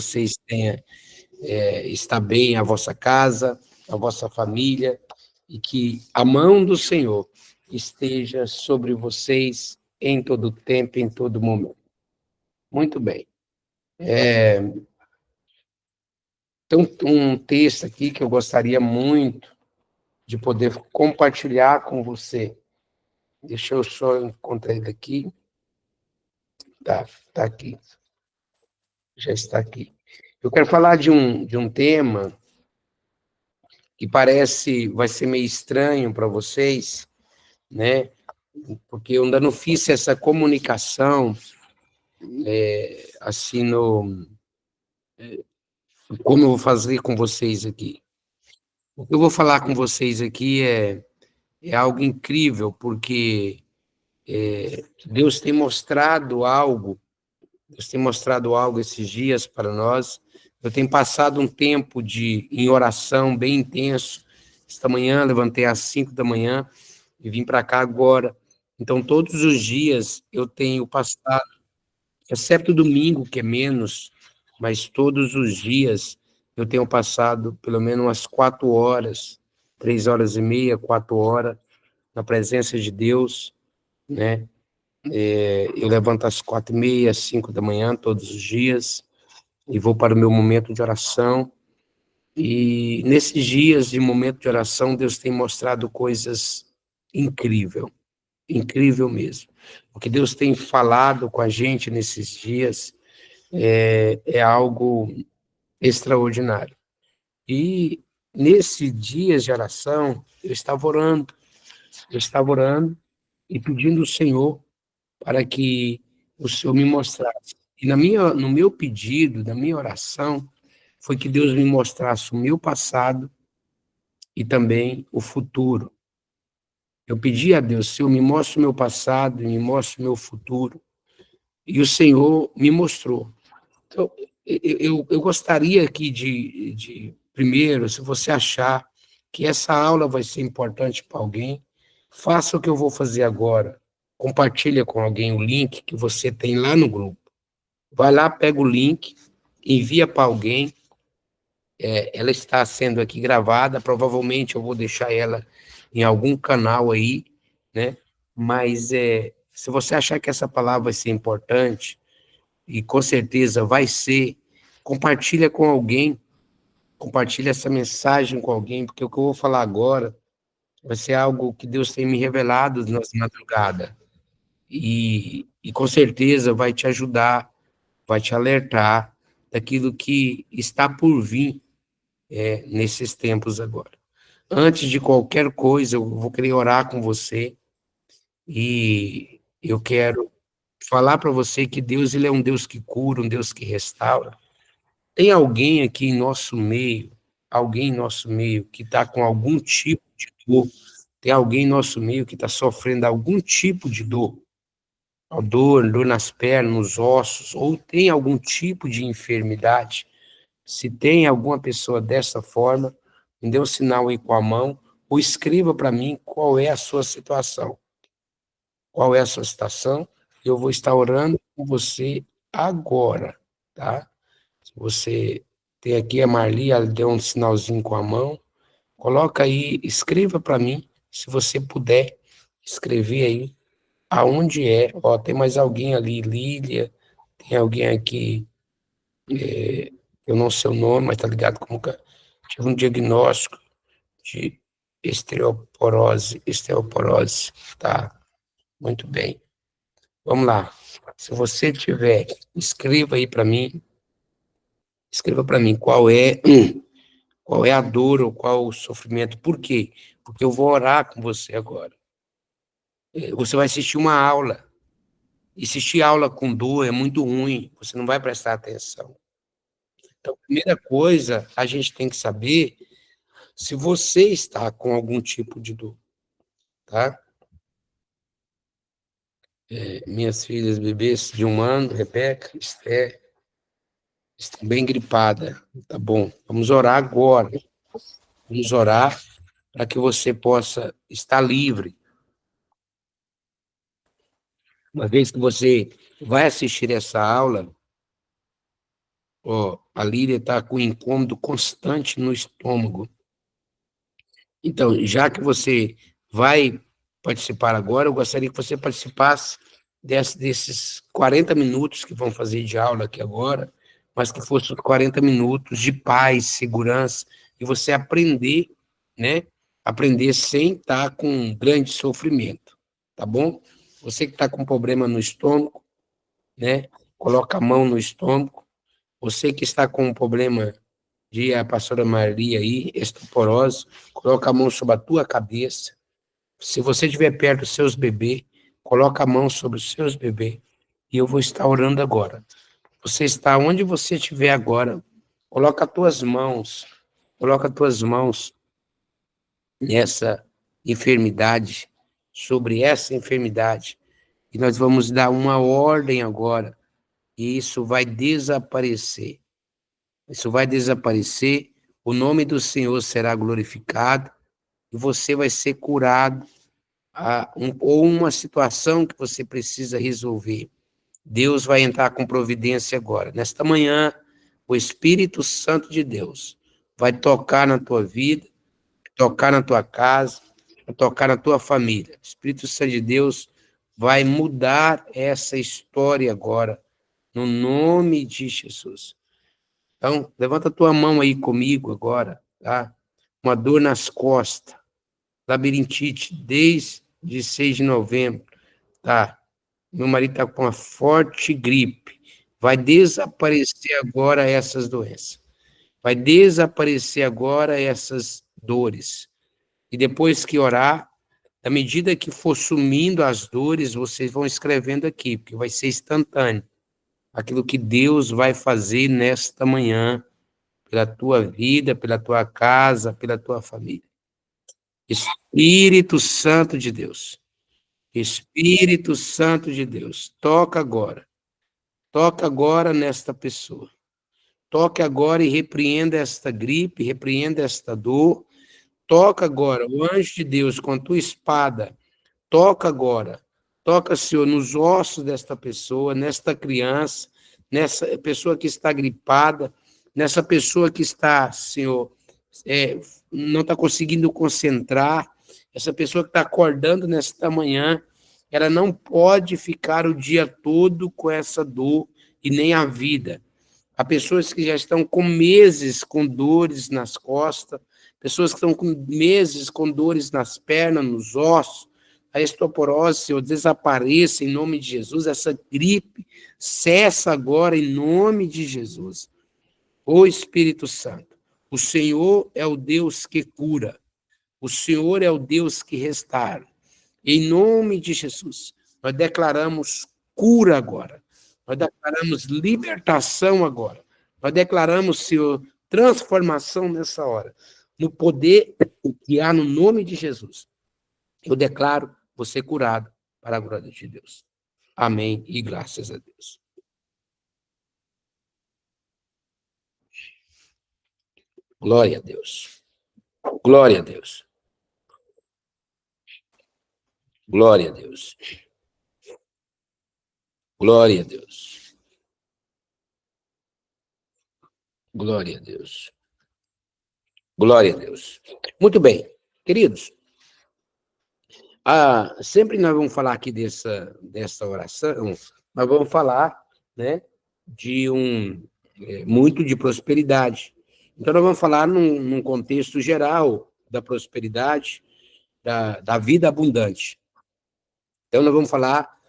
vocês está bem a vossa casa, a vossa família, e que a mão do Senhor esteja sobre vocês em todo tempo, em todo momento. Muito bem. Então, um texto aqui que eu gostaria muito de poder compartilhar com você. Deixa eu só encontrar ele aqui. Tá aqui. Já está aqui. Eu quero falar de um tema que vai ser meio estranho para vocês, né? Porque eu ainda não fiz essa comunicação, assim, como eu vou fazer com vocês aqui. O que eu vou falar com vocês aqui é algo incrível, porque Deus tem mostrado algo esses dias para nós. Eu tenho passado um tempo em oração bem intenso. Esta manhã, levantei às 5 da manhã e vim para cá agora. Então, todos os dias eu tenho passado, exceto domingo, que é menos, mas todos os dias eu tenho passado pelo menos umas 4 horas, 3 horas e meia, 4 horas, na presença de Deus, né? Eu levanto às 4h30, 5 da manhã, todos os dias, e vou para o meu momento de oração. E nesses dias de momento de oração, Deus tem mostrado coisas incríveis, incrível mesmo. O que Deus tem falado com a gente nesses dias é algo extraordinário. E nesses dias de oração, eu estava orando e pedindo ao Senhor para que o Senhor me mostrasse. E no meu pedido, na minha oração, foi que Deus me mostrasse o meu passado e também o futuro. Eu pedi a Deus, Senhor, me mostre o meu passado, me mostre o meu futuro. E o Senhor me mostrou. Então, eu gostaria aqui primeiro, se você achar que essa aula vai ser importante para alguém, faça o que eu vou fazer agora. Compartilha com alguém o link que você tem lá no grupo. Vai lá, pega o link, envia para alguém. Ela está sendo aqui gravada, provavelmente eu vou deixar ela em algum canal aí, né? Mas se você achar que essa palavra vai ser importante, e com certeza vai ser, compartilha com alguém, compartilha essa mensagem com alguém, porque o que eu vou falar agora vai ser algo que Deus tem me revelado nessa madrugada. E com certeza vai te ajudar, vai te alertar daquilo que está por vir nesses tempos agora. Antes de qualquer coisa, eu vou querer orar com você e eu quero falar para você que Deus, ele é um Deus que cura, um Deus que restaura. Tem alguém em nosso meio que está com algum tipo de dor, tem alguém em nosso meio que está sofrendo algum tipo de dor, dor nas pernas, nos ossos, ou tem algum tipo de enfermidade. Se tem alguma pessoa dessa forma, me dê um sinal aí com a mão, ou escreva para mim qual é a sua situação. Qual é a sua situação? Eu vou estar orando com você agora, tá? Se você tem aqui a Marli, ela deu um sinalzinho com a mão, coloca aí, escreva para mim, se você puder escrever aí, aonde é. Ó, tem mais alguém ali, Lília, tem alguém aqui, eu não sei o nome, mas tá ligado como que tive um diagnóstico de osteoporose, tá? Muito bem. Vamos lá. Se você tiver, escreva para mim qual é a dor ou qual o sofrimento. Por quê? Porque eu vou orar com você agora. Você vai assistir uma aula. E assistir aula com dor é muito ruim, você não vai prestar atenção. Então, a primeira coisa, a gente tem que saber se você está com algum tipo de dor, tá? Minhas filhas bebês de 1 ano, Rebeca, Esther, estão bem gripadas, tá bom? Vamos orar agora. Vamos orar para que você possa estar livre. Uma vez que você vai assistir essa aula, Ó, a Lília está com incômodo constante no estômago. Então, já que você vai participar agora, eu gostaria que você participasse desses 40 minutos que vão fazer de aula aqui agora, mas que fossem 40 minutos de paz, segurança, e você aprender, né? Aprender sem estar com grande sofrimento, tá bom? Você que está com problema no estômago, né? Coloca a mão no estômago. Você que está com um problema de a pastora Maria aí, osteoporose, coloca a mão sobre a tua cabeça. Se você estiver perto dos seus bebês, coloca a mão sobre os seus bebês. E eu vou estar orando agora. Você está onde você estiver agora, coloca as tuas mãos nessa enfermidade, sobre essa enfermidade. E nós vamos dar uma ordem agora, e isso vai desaparecer. Isso vai desaparecer, o nome do Senhor será glorificado, e você vai ser curado, ou uma situação que você precisa resolver. Deus vai entrar com providência agora. Nesta manhã, o Espírito Santo de Deus vai tocar na tua vida, tocar na tua casa, tocar na tua família. O Espírito Santo de Deus vai mudar essa história agora, no nome de Jesus. Então, levanta a tua mão aí comigo agora, tá? Uma dor nas costas, labirintite, desde 6 de novembro, tá? Meu marido está com uma forte gripe. Vai desaparecer agora essas doenças. Vai desaparecer agora essas dores. E depois que orar, à medida que for sumindo as dores, vocês vão escrevendo aqui, porque vai ser instantâneo. Aquilo que Deus vai fazer nesta manhã, pela tua vida, pela tua casa, pela tua família. Espírito Santo de Deus. Espírito Santo de Deus, toca agora. Toca agora nesta pessoa. Toque agora e repreenda esta gripe, repreenda esta dor. Toca agora, o anjo de Deus, com a tua espada, toca agora. Toca, Senhor, nos ossos desta pessoa, nesta criança, nessa pessoa que está gripada, nessa pessoa que está, Senhor, não está conseguindo concentrar, essa pessoa que está acordando nesta manhã, ela não pode ficar o dia todo com essa dor e nem a vida. Há pessoas que já estão com meses com dores nas costas, pessoas que estão com meses com dores nas pernas, nos ossos. A osteoporose, Senhor, desapareça em nome de Jesus. Essa gripe cessa agora em nome de Jesus. Ô Espírito Santo, o Senhor é o Deus que cura. O Senhor é o Deus que restaura. Em nome de Jesus, nós declaramos cura agora. Nós declaramos libertação agora. Nós declaramos, Senhor, transformação nessa hora. No poder que há no nome de Jesus. Eu declaro você curado para a glória de Deus. Amém e graças a Deus. Glória a Deus. Glória a Deus. Glória a Deus. Glória a Deus. Glória a Deus. Glória a Deus. Muito bem, queridos. Sempre nós vamos falar aqui dessa oração, nós vamos falar, né, de muito de prosperidade. Então, nós vamos falar num contexto geral da prosperidade, da vida abundante. Então, nós vamos falar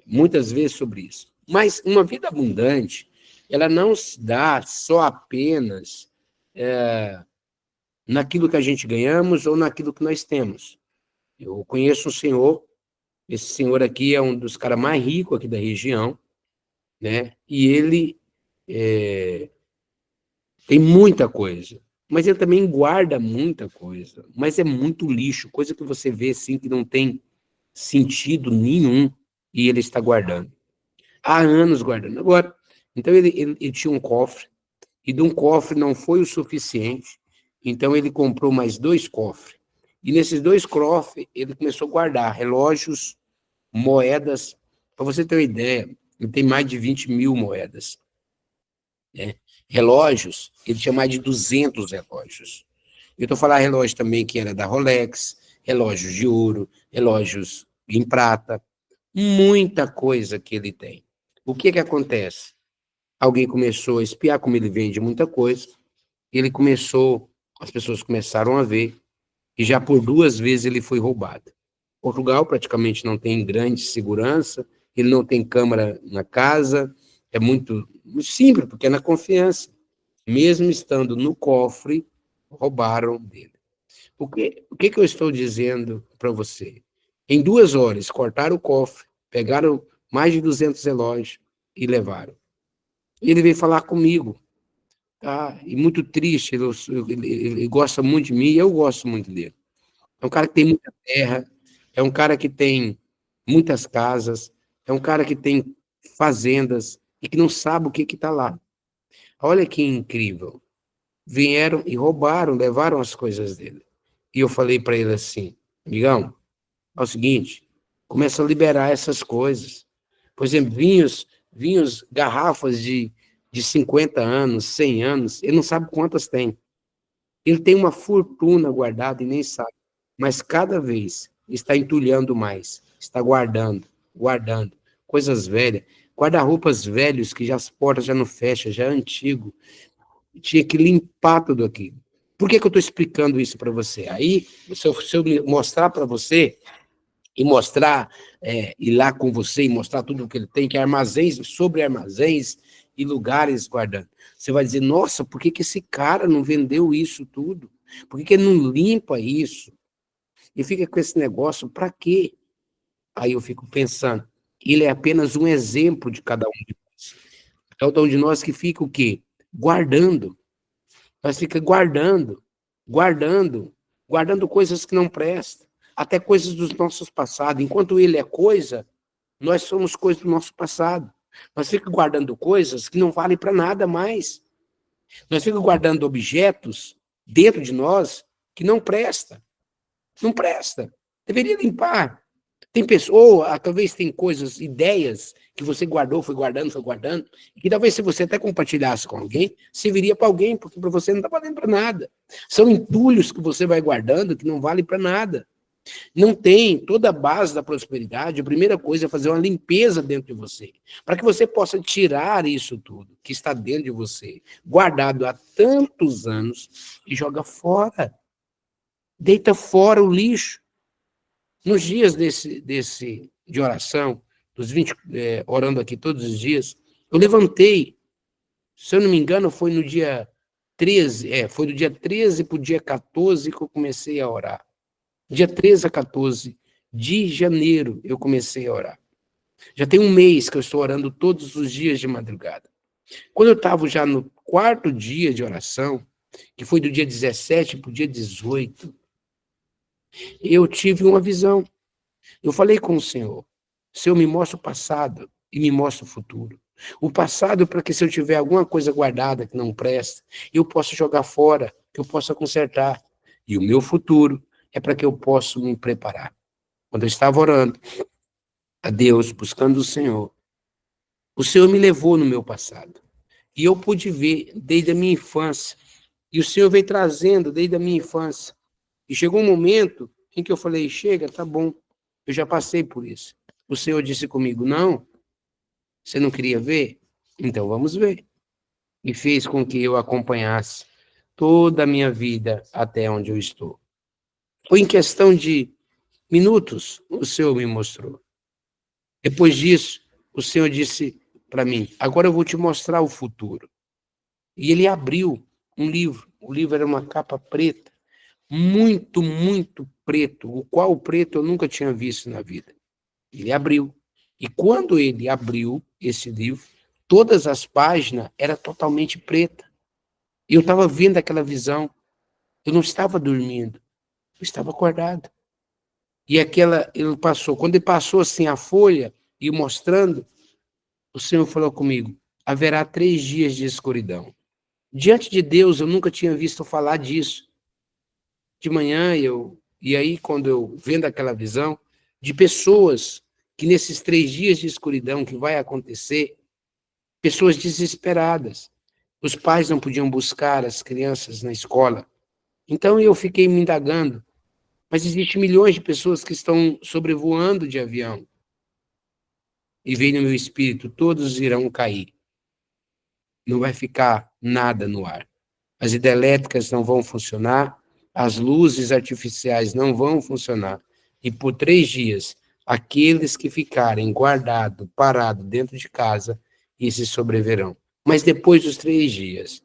muitas vezes sobre isso. Mas uma vida abundante, ela não se dá só apenas naquilo que a gente ganhamos ou naquilo que nós temos. Eu conheço um senhor, esse senhor aqui é um dos caras mais ricos aqui da região, né? E ele tem muita coisa, mas ele também guarda muita coisa, mas é muito lixo, coisa que você vê assim que não tem sentido nenhum e ele está guardando. Há anos guardando. Agora, então ele tinha um cofre, e de um cofre não foi o suficiente, então ele comprou mais 2 cofres. E nesses 2 cofres, ele começou a guardar relógios, moedas. Para você ter uma ideia, ele tem mais de 20 mil moedas. né? Relógios, ele tinha mais de 200 relógios. Eu estou falando relógio também que era da Rolex, relógios de ouro, relógios em prata, muita coisa que ele tem. O que acontece? Alguém começou a espiar como ele vende muita coisa, ele começou, as pessoas começaram a ver, e já por 2 vezes ele foi roubado. Portugal praticamente não tem grande segurança, ele não tem câmera na casa, é muito simples, porque é na confiança. Mesmo estando no cofre, roubaram dele. O que eu estou dizendo para você? Em 2 horas, cortaram o cofre, pegaram mais de 200 relógios e levaram. E ele veio falar comigo, tá? E muito triste, ele gosta muito de mim e eu gosto muito dele. É um cara que tem muita terra, é um cara que tem muitas casas, é um cara que tem fazendas e que não sabe o que está lá. Olha que incrível. Vieram e roubaram, levaram as coisas dele. E eu falei para ele assim, amigão, é o seguinte, começa a liberar essas coisas. Por exemplo, vinhos, garrafas de 50 anos, 100 anos, ele não sabe quantas tem. Ele tem uma fortuna guardada e nem sabe. Mas cada vez está entulhando mais, está guardando, guardando. Coisas velhas, guarda-roupas velhos que já as portas já não fecham, já é antigo. Tinha que limpar tudo aquilo. Por que eu estou explicando isso para você? Aí, se eu mostrar para você, e mostrar, ir lá com você e mostrar tudo o que ele tem, que é armazéns, sobre armazéns e lugares guardando. Você vai dizer, nossa, por que esse cara não vendeu isso tudo? Por que ele não limpa isso? E fica com esse negócio, para quê? Aí eu fico pensando, ele é apenas um exemplo de cada um de nós. Cada um de nós que fica o quê? Guardando. Nós fica guardando, guardando coisas que não prestam, até coisas dos nossos passados. Enquanto ele é coisa, nós somos coisas do nosso passado. Nós fica guardando coisas que não valem para nada mais. Nós fica guardando objetos dentro de nós que não presta. Não presta. Deveria limpar. Tem pessoa, talvez tem coisas, ideias que você guardou, foi guardando, e que talvez se você até compartilhasse com alguém, serviria para alguém, porque para você não está valendo para nada. São entulhos que você vai guardando que não valem para nada. Não tem toda a base da prosperidade, a primeira coisa é fazer uma limpeza dentro de você, para que você possa tirar isso tudo que está dentro de você, guardado há tantos anos, e joga fora. Deita fora o lixo. Nos dias de oração, dos 20, orando aqui todos os dias, eu levantei, se eu não me engano, foi no dia 13, foi do dia 13 para o dia 14 que eu comecei a orar. Dia 13 a 14 de janeiro eu comecei a orar. Já tem um mês que eu estou orando todos os dias de madrugada. Quando eu estava já no 4º dia de oração, que foi do dia 17 para o dia 18, eu tive uma visão. Eu falei com o Senhor, me mostra o passado e me mostra o futuro. O passado para que se eu tiver alguma coisa guardada que não presta, eu possa jogar fora, que eu possa consertar. E o meu futuro é para que eu possa me preparar. Quando eu estava orando a Deus, buscando o Senhor me levou no meu passado. E eu pude ver desde a minha infância. E o Senhor veio trazendo desde a minha infância. E chegou um momento em que eu falei, chega, tá bom, eu já passei por isso. O Senhor disse comigo, não, você não queria ver? Então vamos ver. E fez com que eu acompanhasse toda a minha vida até onde eu estou. Foi em questão de minutos, o Senhor me mostrou. Depois disso, o Senhor disse para mim, agora eu vou te mostrar o futuro. E ele abriu um livro. O livro era uma capa preta, muito, muito preto, o qual preto eu nunca tinha visto na vida. Ele abriu. E quando ele abriu esse livro, todas as páginas eram totalmente pretas. E eu estava vendo aquela visão. Eu não estava dormindo, eu estava acordado. E ele passou. Quando ele passou assim a folha e mostrando, o Senhor falou comigo: haverá 3 dias de escuridão. Diante de Deus, eu nunca tinha visto falar disso. De manhã, e aí, quando eu vendo aquela visão, de pessoas que nesses 3 dias de escuridão que vai acontecer, pessoas desesperadas, Os pais não podiam buscar as crianças na escola. Então eu fiquei me indagando, mas existem milhões de pessoas que estão sobrevoando de avião. E veio no meu espírito, todos irão cair. Não vai ficar nada no ar. As hidrelétricas não vão funcionar, as luzes artificiais não vão funcionar. E por 3 dias, aqueles que ficarem guardados, parados dentro de casa, esses sobreviverão. Mas depois dos 3 dias,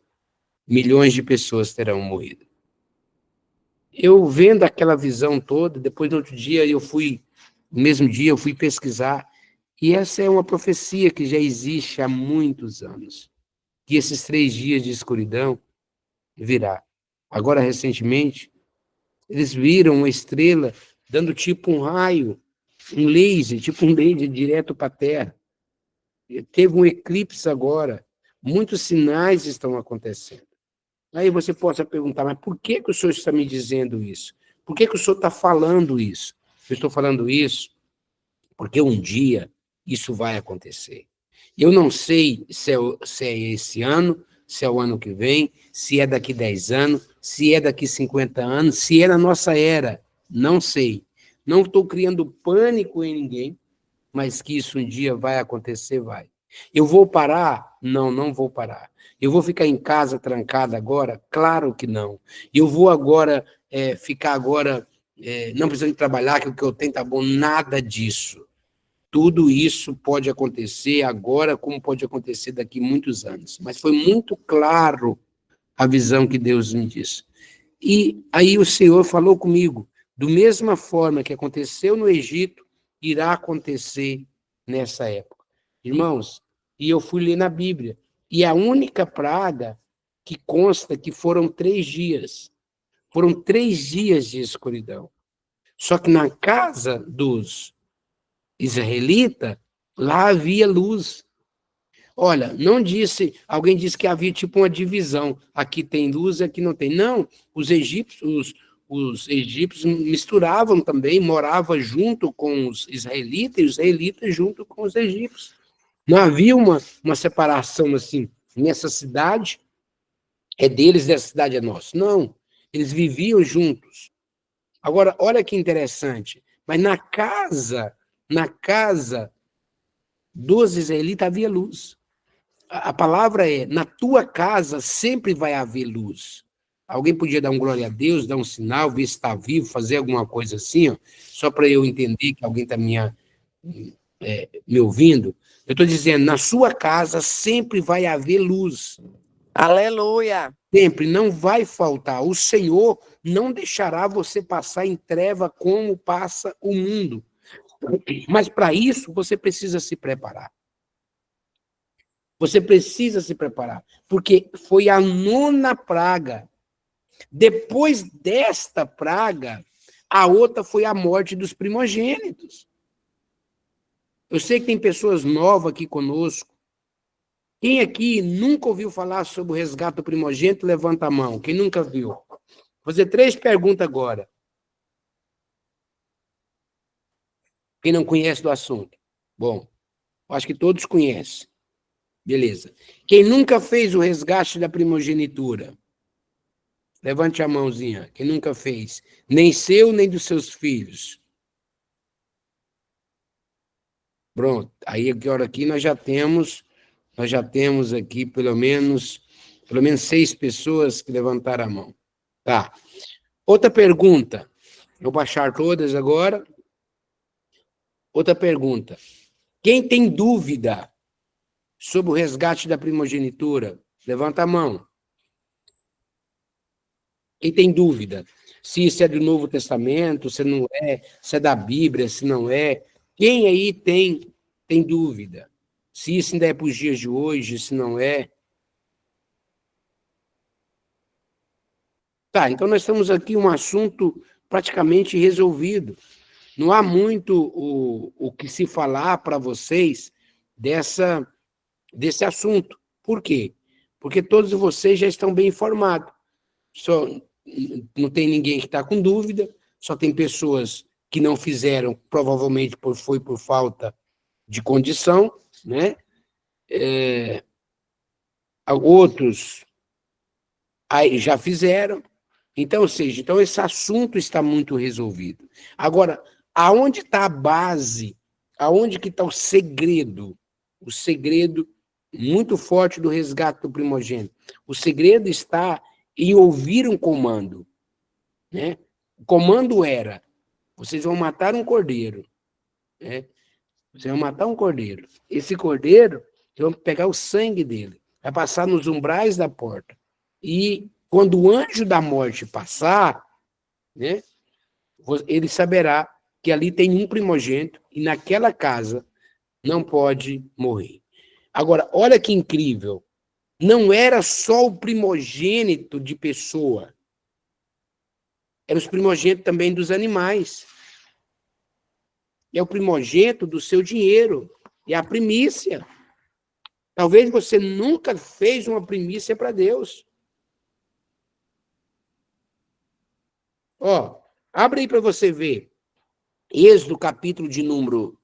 milhões de pessoas terão morrido. Eu vendo aquela visão toda, depois no outro dia no mesmo dia eu fui pesquisar, e essa é uma profecia que já existe há muitos anos, que esses 3 dias de escuridão virá. Agora, recentemente, eles viram uma estrela dando tipo um raio, tipo um laser direto para a Terra. Teve um eclipse agora, muitos sinais estão acontecendo. Aí você possa perguntar, mas por que que o senhor está me dizendo isso? Por que que o senhor está falando isso? Eu estou falando isso porque um dia isso vai acontecer. Eu não sei se é esse ano, se é o ano que vem, se é daqui 10 anos, se é daqui 50 anos, se é na nossa era. Não sei. Não estou criando pânico em ninguém, mas que isso um dia vai acontecer, vai. Eu vou parar? Não, não vou parar. Eu vou ficar em casa trancada agora? Claro que não. Eu vou agora ficar agora não precisando trabalhar, que o que eu tenho tá bom, nada disso. Tudo isso pode acontecer agora, como pode acontecer daqui a muitos anos. Mas foi muito claro a visão que Deus me disse. E aí o Senhor falou comigo, do mesma forma que aconteceu no Egito, irá acontecer nessa época. Irmãos, e eu fui ler na Bíblia, e a única praga que consta que foram 3 dias. Foram 3 dias de escuridão. Só que na casa dos israelitas, lá havia luz. Olha, não disse, alguém disse que havia tipo uma divisão, aqui tem luz, aqui não tem. Não, os egípcios misturavam também, moravam junto com os israelitas, e os israelitas junto com os egípcios. Não havia uma separação assim, nessa cidade é deles, essa cidade é nossa. Não, eles viviam juntos. Agora, olha que interessante, mas na casa dos israelitas havia luz. A palavra é, na tua casa sempre vai haver luz. Alguém podia dar um glória a Deus, dar um sinal, ver se está vivo, fazer alguma coisa assim, ó, só para eu entender que alguém está me ouvindo. Eu estou dizendo, na sua casa sempre vai haver luz. Aleluia! Sempre, não vai faltar. O Senhor não deixará você passar em treva como passa o mundo. Mas para isso, você precisa se preparar. Você precisa se preparar, porque foi a 9ª praga. Depois desta praga, a outra foi a morte dos primogênitos. Eu sei que tem pessoas novas aqui conosco. Quem aqui nunca ouviu falar sobre o resgate do primogênito, levanta a mão. Quem nunca viu? Vou fazer 3 perguntas agora. Quem não conhece do assunto? Bom, acho que todos conhecem. Beleza. Quem nunca fez o resgate da primogenitura? Levante a mãozinha. Quem nunca fez? Nem seu, nem dos seus filhos. Pronto. Aí agora aqui nós já temos aqui pelo menos 6 pessoas que levantaram a mão. Tá. Outra pergunta. Vou baixar todas agora. Outra pergunta. Quem tem dúvida sobre o resgate da primogenitura? Levanta a mão. Quem tem dúvida? Se isso é do Novo Testamento, se não é, se é da Bíblia, se não é. Quem aí tem dúvida? Se isso ainda é para os dias de hoje, se não é. Tá, então nós temos aqui um assunto praticamente resolvido. Não há muito o que se falar para vocês desse assunto. Por quê? Porque todos vocês já estão bem informados. Só não tem ninguém que está com dúvida, só tem pessoas que não fizeram, provavelmente foi por falta de condição, né? outros aí já fizeram. Então, ou seja, então esse assunto está muito resolvido. Agora, aonde está a base? Aonde que está o segredo? O segredo muito forte do resgate do primogênito. O segredo está em ouvir um comando, né? O comando era: vocês vão matar um cordeiro, né? Vocês vão matar um cordeiro. Esse cordeiro, vocês vão pegar o sangue dele, vai passar nos umbrais da porta. E quando o anjo da morte passar, né, ele saberá que ali tem um primogênito e naquela casa não pode morrer. Agora, olha que incrível. Não era só o primogênito de pessoa, era os primogênitos também dos animais. É o primogênito do seu dinheiro, é a primícia. Talvez você nunca fez uma primícia para Deus. Ó, abre aí para você ver. Êxodo, capítulo de número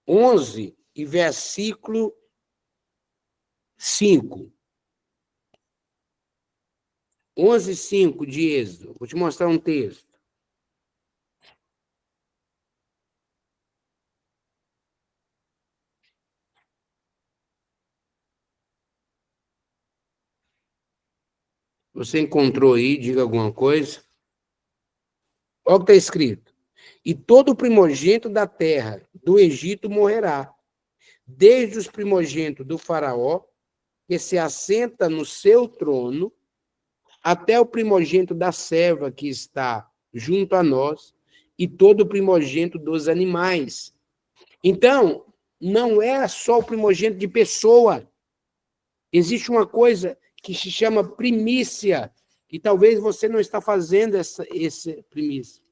11 e versículo 5. 11:5 de Êxodo. Vou te mostrar um texto. Você encontrou aí, diga alguma coisa. Olha o que está escrito. E todo primogênito da terra do Egito morrerá, desde os primogênitos do faraó, que se assenta no seu trono, até o primogênito da serva que está junto a nós, e todo o primogênito dos animais. Então, não é só o primogênito de pessoa. Existe uma coisa que se chama primícia, e talvez você não está fazendo essa primícia.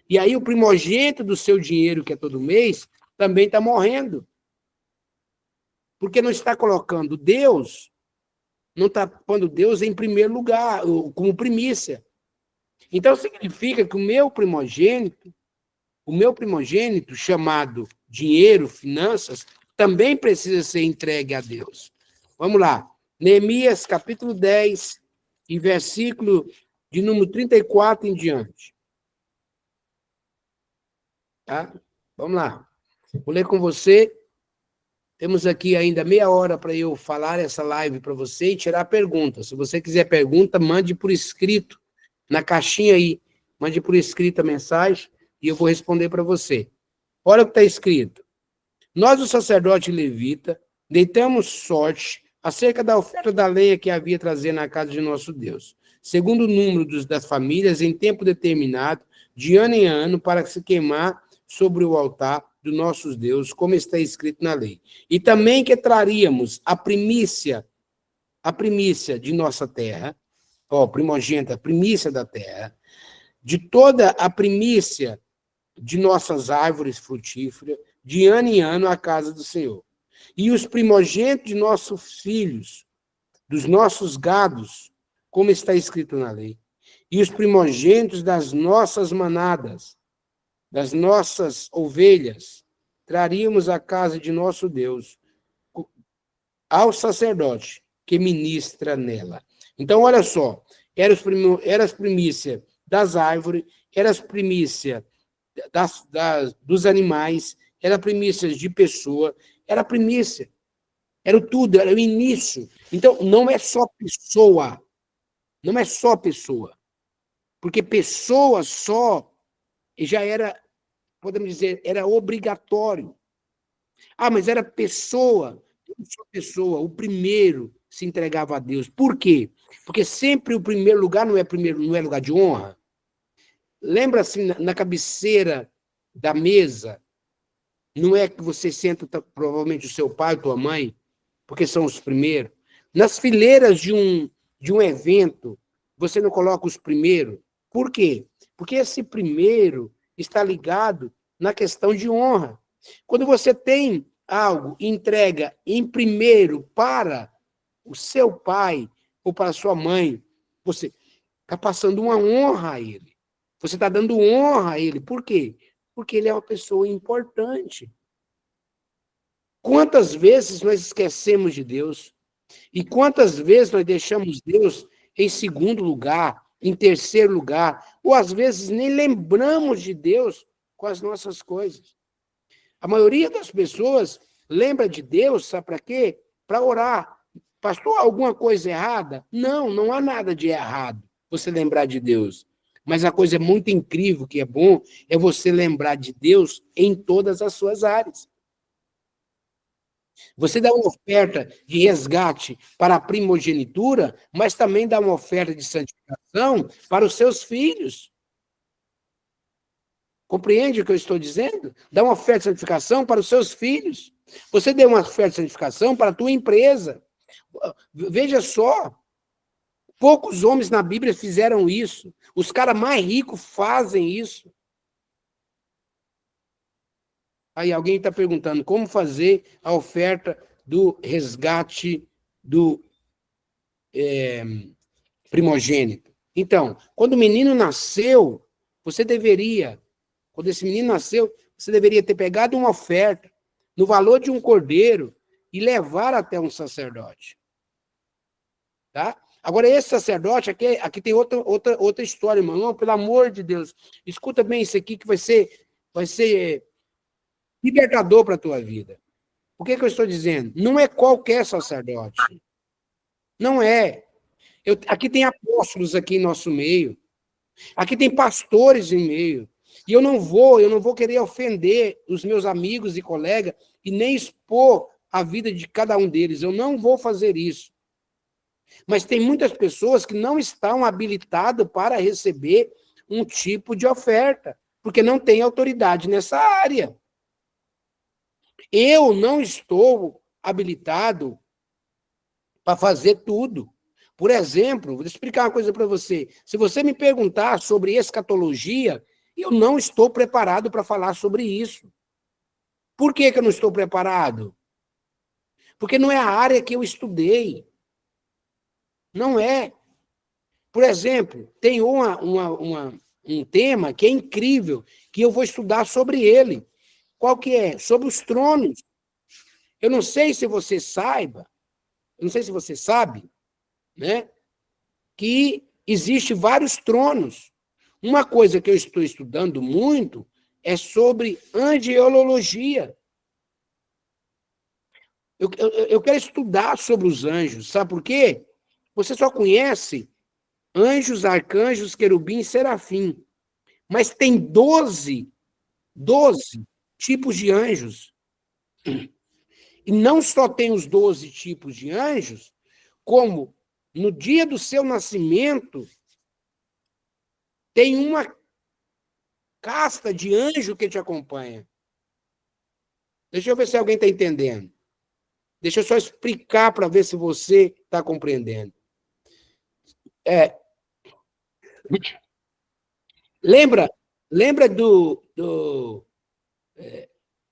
E aí o primogênito do seu dinheiro, que é todo mês, também está morrendo. Porque não está colocando Deus, não está pondo Deus em primeiro lugar, como primícia. Então significa que o meu primogênito, chamado dinheiro, finanças, também precisa ser entregue a Deus. Vamos lá. Neemias, capítulo 10, e versículo de número 34 em diante. Tá? Vamos lá. Vou ler com você. Temos aqui ainda meia hora para eu falar essa live para você e tirar perguntas. Se você quiser pergunta, mande por escrito, na caixinha aí. Mande por escrito a mensagem e eu vou responder para você. Olha o que está escrito. Nós, o sacerdote levita, deitamos sorte acerca da oferta da lenha que havia trazer na casa de nosso Deus, segundo o número das famílias, em tempo determinado, de ano em ano, para se queimar sobre o altar do nossos Deus, como está escrito na lei. E também que traríamos a primícia de nossa terra, primogênita, a primícia da terra, de toda a primícia de nossas árvores frutíferas, de ano em ano à casa do Senhor. E os primogênitos de nossos filhos, dos nossos gados, como está escrito na lei. E os primogênitos das nossas manadas, das nossas ovelhas, traríamos à casa de nosso Deus, ao sacerdote que ministra nela. Então, olha só, era as primícias das árvores, era as primícias dos animais, era primícias de pessoa, era primícia, era tudo, era o início. Então, não é só pessoa, não é só pessoa, porque pessoa só já era, podemos dizer, era obrigatório. Ah, mas era pessoa, só pessoa, o primeiro se entregava a Deus. Por quê? Porque sempre o primeiro lugar não é lugar de honra. Lembra assim, na cabeceira da mesa, não é que você senta provavelmente o seu pai, tua mãe, porque são os primeiros. Nas fileiras de um evento, você não coloca os primeiros. Por quê? Porque esse primeiro está ligado na questão de honra. Quando você tem algo e entrega em primeiro para o seu pai ou para a sua mãe, você está passando uma honra a ele. Você está dando honra a ele. Por quê? Porque ele é uma pessoa importante. Quantas vezes nós esquecemos de Deus? E quantas vezes nós deixamos Deus em segundo lugar, em terceiro lugar, ou às vezes nem lembramos de Deus com as nossas coisas. A maioria das pessoas lembra de Deus, sabe para quê? Para orar. Pastor, alguma coisa errada? Não, não há nada de errado você lembrar de Deus. Mas a coisa muito incrível, que é bom, é você lembrar de Deus em todas as suas áreas. Você dá uma oferta de resgate para a primogenitura, mas também dá uma oferta de santificação para os seus filhos. Compreende o que eu estou dizendo? Dá uma oferta de santificação para os seus filhos. Você deu uma oferta de santificação para a tua empresa. Veja só, poucos homens na Bíblia fizeram isso. Os caras mais ricos fazem isso. Aí alguém está perguntando como fazer a oferta do resgate do primogênito. Então, quando o menino nasceu, quando esse menino nasceu, você deveria ter pegado uma oferta no valor de um cordeiro e levar até um sacerdote. Tá? Agora, esse sacerdote, aqui tem outra história, irmão. Não, pelo amor de Deus, escuta bem isso aqui que vai ser libertador para a tua vida. O que eu estou dizendo? Não é qualquer sacerdote. Não é. Aqui tem apóstolos aqui em nosso meio. Aqui tem pastores em meio. E eu não vou querer ofender os meus amigos e colegas e nem expor a vida de cada um deles. Eu não vou fazer isso. Mas tem muitas pessoas que não estão habilitadas para receber um tipo de oferta, porque não tem autoridade nessa área. Eu não estou habilitado para fazer tudo. Por exemplo, vou explicar uma coisa para você. Se você me perguntar sobre escatologia, eu não estou preparado para falar sobre isso. Por que eu não estou preparado? Porque não é a área que eu estudei. Não é. Por exemplo, tem um tema que é incrível, que eu vou estudar sobre ele. Qual que é? Sobre os tronos. Eu não sei se você saiba, eu não sei se você sabe, né, que existe vários tronos. Uma coisa que eu estou estudando muito é sobre angelologia. Eu quero estudar sobre os anjos, sabe por quê? Você só conhece anjos, arcanjos, querubim e serafim. Mas tem 12 tipos de anjos. E não só tem os 12 tipos de anjos, como no dia do seu nascimento, tem uma casta de anjo que te acompanha. Deixa eu ver se alguém está entendendo. Deixa eu só explicar para ver se você está compreendendo. Lembra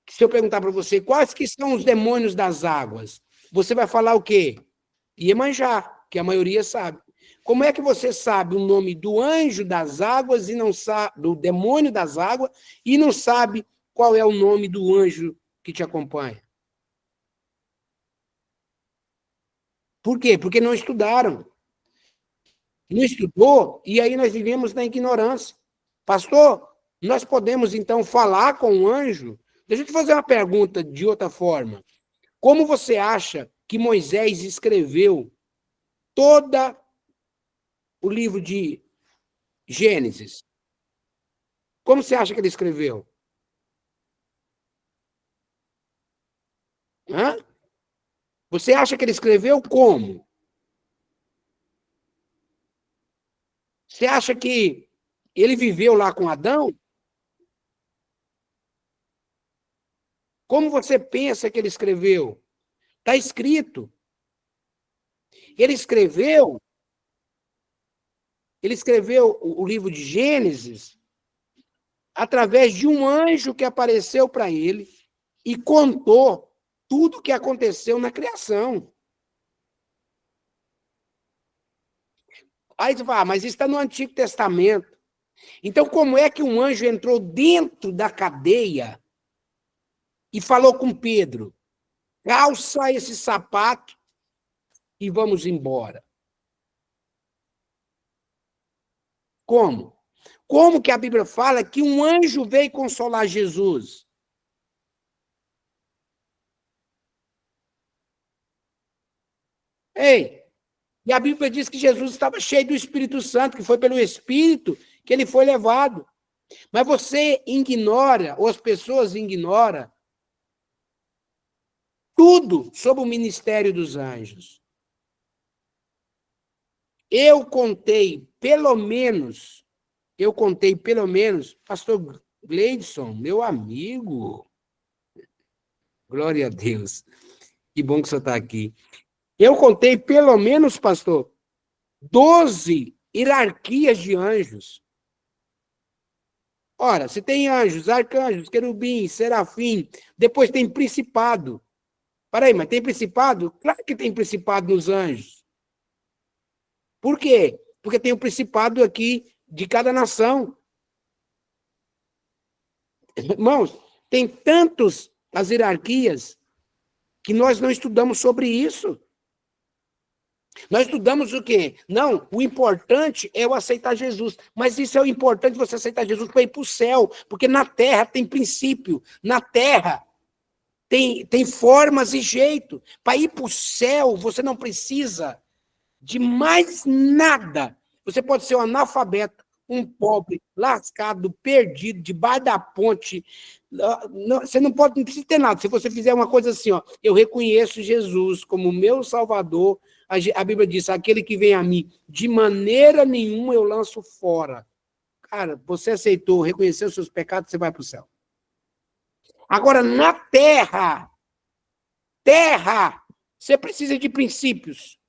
se eu perguntar para você quais que são os demônios das águas, você vai falar o quê? Iemanjá, que a maioria sabe. Como é que você sabe o nome do anjo das águas e não sabe do demônio das águas e não sabe qual é o nome do anjo que te acompanha? Por quê? Porque não estudaram. Não estudou e aí nós vivemos na ignorância. Pastor, nós podemos então falar com o anjo? Deixa eu te fazer uma pergunta de outra forma. Como você acha que Moisés escreveu todo o livro de Gênesis? Como você acha que ele escreveu? Hã? Você acha que ele escreveu como? Você acha que ele viveu lá com Adão? Como você pensa que ele escreveu? Está escrito. Ele escreveu, ele escreveu o livro de Gênesis através de um anjo que apareceu para ele e contou tudo o que aconteceu na criação. Aí você fala, mas isso está no Antigo Testamento. Então, como é que um anjo entrou dentro da cadeia e falou com Pedro? Calça esse sapato e vamos embora. Como? Como que a Bíblia fala que um anjo veio consolar Jesus? Ei, e a Bíblia diz que Jesus estava cheio do Espírito Santo, que foi pelo Espírito que ele foi levado. Mas você ignora, ou as pessoas ignoram, tudo sobre o ministério dos anjos. Eu contei pelo menos, pastor Gleidson, meu amigo, glória a Deus, que bom que você está aqui. Eu contei pelo menos, pastor, 12 hierarquias de anjos. Ora, você tem anjos, arcanjos, querubins, serafim, depois tem principado. Peraí, mas tem principado? Claro que tem principado nos anjos. Por quê? Porque tem o principado aqui de cada nação. Irmãos, tem tantos as hierarquias que nós não estudamos sobre isso. Nós estudamos o quê? Não, o importante é eu aceitar Jesus. Mas isso é o importante, você aceitar Jesus para ir para o céu. Porque na terra tem princípio. Na terra tem formas e jeito. Para ir para o céu, você não precisa de mais nada. Você pode ser um analfabeto, um pobre, lascado, perdido, debaixo da ponte. Você não precisa ter nada. Se você fizer uma coisa assim, ó, eu reconheço Jesus como meu Salvador, a Bíblia diz, aquele que vem a mim, de maneira nenhuma eu lanço fora. Cara, você aceitou, reconheceu os seus pecados, você vai para o céu. Agora, na terra, você precisa de princípios.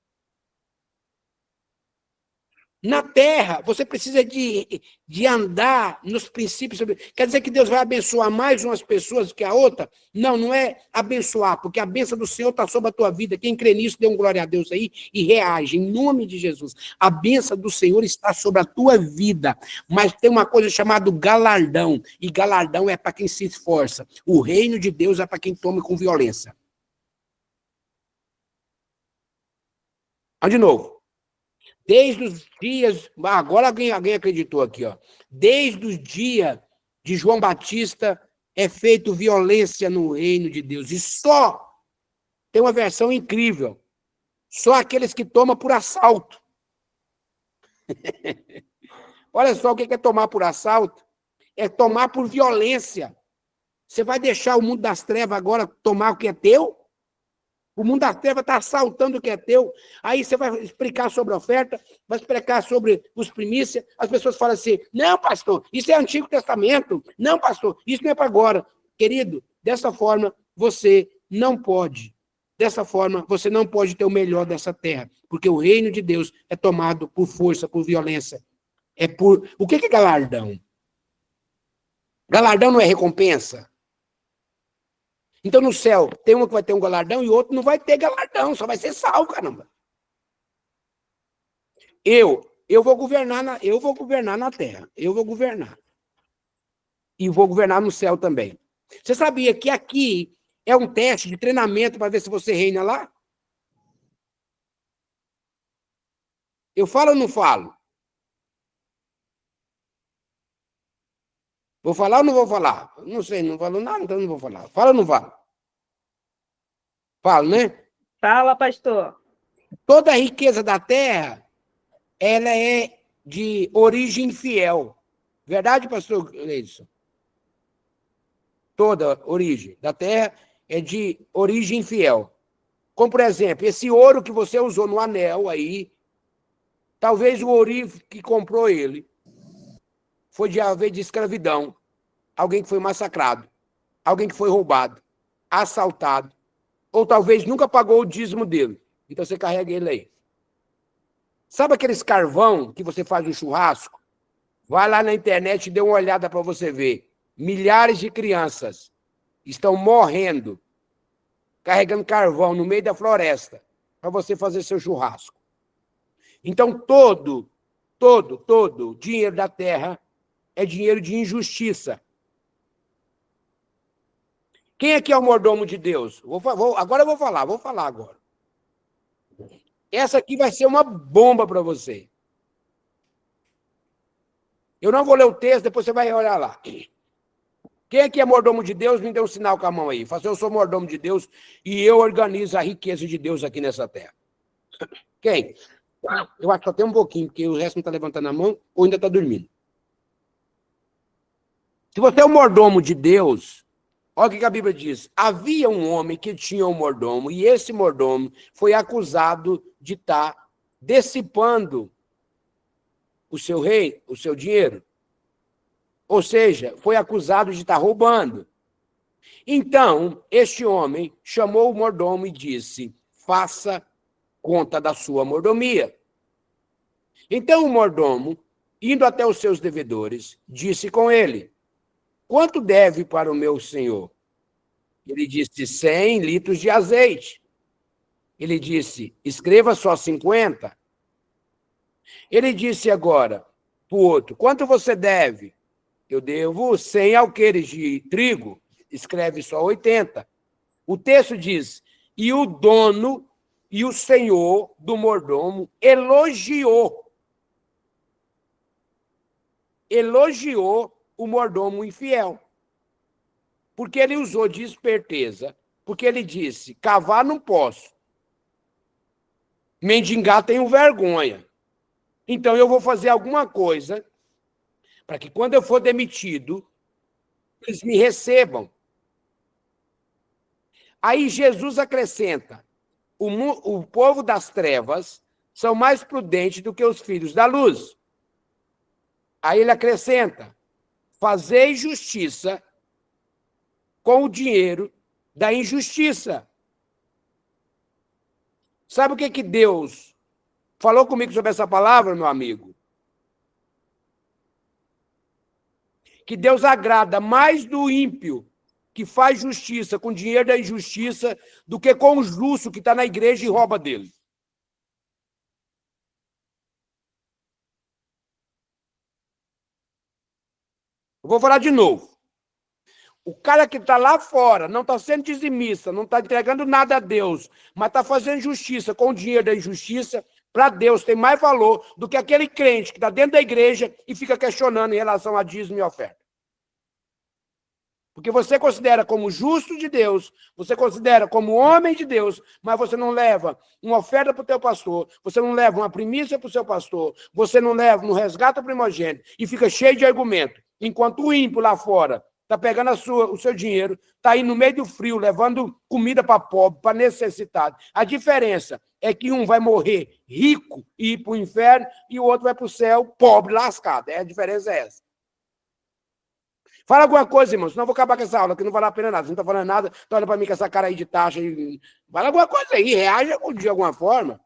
Na terra, você precisa de andar nos princípios. Quer dizer que Deus vai abençoar mais umas pessoas do que a outra? Não, não é abençoar, porque a bênção do Senhor está sobre a tua vida. Quem crê nisso, dê um glória a Deus aí e reage, em nome de Jesus. A bênção do Senhor está sobre a tua vida, mas tem uma coisa chamada galardão, e galardão é para quem se esforça. O reino de Deus é para quem toma com violência. De novo. Desde os dias. Agora alguém acreditou aqui, ó. Desde os dias de João Batista é feito violência no reino de Deus. E só tem uma versão incrível. Só aqueles que tomam por assalto. Olha só o que é tomar por assalto. É tomar por violência. Você vai deixar o mundo das trevas agora tomar o que é teu? O mundo das trevas está assaltando o que é teu. Aí você vai explicar sobre a oferta, vai explicar sobre os primícias. As pessoas falam assim, não, pastor, isso é Antigo Testamento. Não, pastor, isso não é para agora. Querido, dessa forma, você não pode. Dessa forma, você não pode ter o melhor dessa terra. Porque o reino de Deus é tomado por força, por violência. É por... O que é galardão? Galardão não é recompensa? Então, no céu, tem um que vai ter um galardão e o outro não vai ter galardão, só vai ser salvo, caramba. Eu vou governar na terra. Eu vou governar. E vou governar no céu também. Você sabia que aqui é um teste de treinamento para ver se você reina lá? Eu falo ou não falo? Vou falar ou não vou falar? Não sei, não falo nada, então não vou falar. Fala ou não falo? Falo, né? Fala, pastor. Toda a riqueza da terra, ela é de origem fiel. Verdade, pastor Leidson? Toda origem da terra é de origem fiel. Como, por exemplo, esse ouro que você usou no anel aí, talvez o ourive que comprou ele foi de haver de escravidão, alguém que foi massacrado, alguém que foi roubado, assaltado, ou talvez nunca pagou o dízimo dele. Então você carrega ele aí. Sabe aqueles carvão que você faz no churrasco? Vai lá na internet e dê uma olhada para você ver. Milhares de crianças estão morrendo, carregando carvão no meio da floresta para você fazer seu churrasco. Então, todo dinheiro da terra é dinheiro de injustiça. Quem aqui é o mordomo de Deus? Agora eu vou falar agora. Essa aqui vai ser uma bomba para você. Eu não vou ler o texto, depois você vai olhar lá. Quem aqui é mordomo de Deus, me dê um sinal com a mão aí. Fala, eu sou mordomo de Deus e eu organizo a riqueza de Deus aqui nessa terra. Quem? Eu acho que só tem um pouquinho, porque o resto não está levantando a mão ou ainda está dormindo. Se você é um mordomo de Deus, olha o que a Bíblia diz. Havia um homem que tinha um mordomo e esse mordomo foi acusado de estar dissipando o seu rei, o seu dinheiro. Ou seja, foi acusado de estar roubando. Então, este homem chamou o mordomo e disse, faça conta da sua mordomia. Então o mordomo, indo até os seus devedores, disse com ele, quanto deve para o meu senhor? Ele disse, 100 litros de azeite. Ele disse, escreva só 50. Ele disse agora para o outro, quanto você deve? Eu devo 100 alqueires de trigo. Escreve só 80. O texto diz, e o dono e o senhor do mordomo elogiou o mordomo infiel. Porque ele usou de esperteza, porque ele disse, cavar não posso, mendigar tenho vergonha. Então eu vou fazer alguma coisa para que quando eu for demitido, eles me recebam. Aí Jesus acrescenta, o povo das trevas são mais prudentes do que os filhos da luz. Aí ele acrescenta, fazei justiça com o dinheiro da injustiça. Sabe o que Deus falou comigo sobre essa palavra, meu amigo? Que Deus agrada mais do ímpio que faz justiça com dinheiro da injustiça do que com o justo que está na igreja e rouba dele. Eu vou falar de novo. O cara que está lá fora, não está sendo dizimista, não está entregando nada a Deus, mas está fazendo justiça com o dinheiro da injustiça, para Deus tem mais valor do que aquele crente que está dentro da igreja e fica questionando em relação a dízimo e oferta. Porque você considera como justo de Deus, você considera como homem de Deus, mas você não leva uma oferta para o teu pastor, você não leva uma primícia para o seu pastor, você não leva um resgate ao primogênito e fica cheio de argumento. Enquanto o ímpio lá fora está pegando o seu dinheiro, está aí no meio do frio, levando comida para pobre, para necessitado. A diferença é que um vai morrer rico e ir para o inferno e o outro vai para o céu pobre, lascado. A diferença é essa. Fala alguma coisa, irmão, senão eu vou acabar com essa aula, que não vale a pena nada. Você não está falando nada, está olhando para mim com essa cara aí de taxa. Fala alguma coisa aí, reage de alguma forma.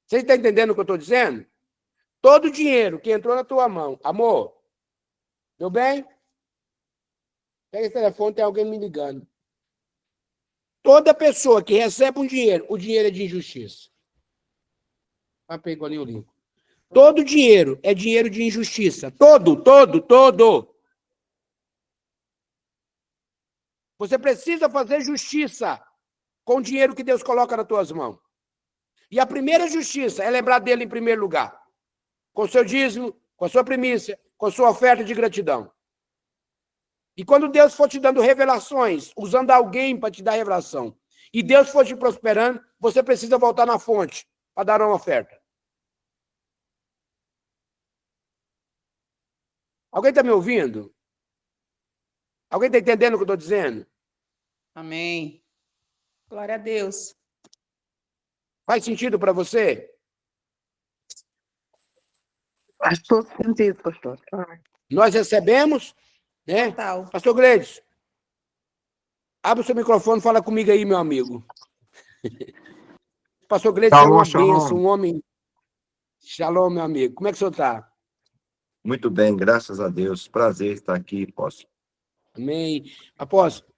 Você está entendendo o que eu estou dizendo? Todo o dinheiro que entrou na tua mão, amor, meu bem? Pega esse telefone, tem alguém me ligando. Toda pessoa que recebe um dinheiro, o dinheiro é de injustiça. Pegou ali o link. Todo dinheiro é dinheiro de injustiça. Todo. Você precisa fazer justiça com o dinheiro que Deus coloca nas tuas mãos. E a primeira justiça é lembrar dele em primeiro lugar. Com o seu dízimo, com a sua primícia, com a sua oferta de gratidão. E quando Deus for te dando revelações, usando alguém para te dar revelação, e Deus for te prosperando, você precisa voltar na fonte para dar uma oferta. Alguém está me ouvindo? Alguém está entendendo o que eu estou dizendo? Amém. Glória a Deus. Faz sentido para você? Faz todo sentido, pastor. Nós recebemos, né? Total. Pastor Gleides, abre o seu microfone e fala comigo aí, meu amigo. Pastor Gleides é uma bênção, um homem... Shalom, meu amigo. Como é que o senhor está? Muito bem, graças a Deus. Prazer estar aqui, apóstolo. Amém. Apóstolo,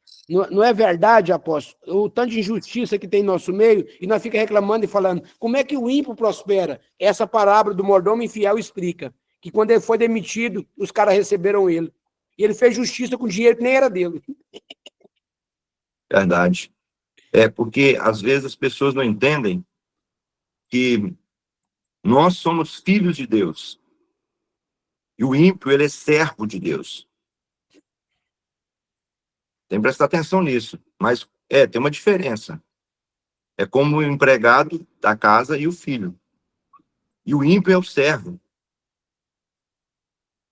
não é verdade, apóstolo, o tanto de injustiça que tem em nosso meio, e nós ficamos reclamando e falando, como é que o ímpio prospera? Essa parábola do mordomo infiel explica, que quando ele foi demitido, os caras receberam ele. E ele fez justiça com dinheiro que nem era dele. Verdade. É porque, às vezes, as pessoas não entendem que nós somos filhos de Deus. E o ímpio, ele é servo de Deus. Tem que prestar atenção nisso. Mas, tem uma diferença. É como o empregado da casa e o filho. E o ímpio é o servo.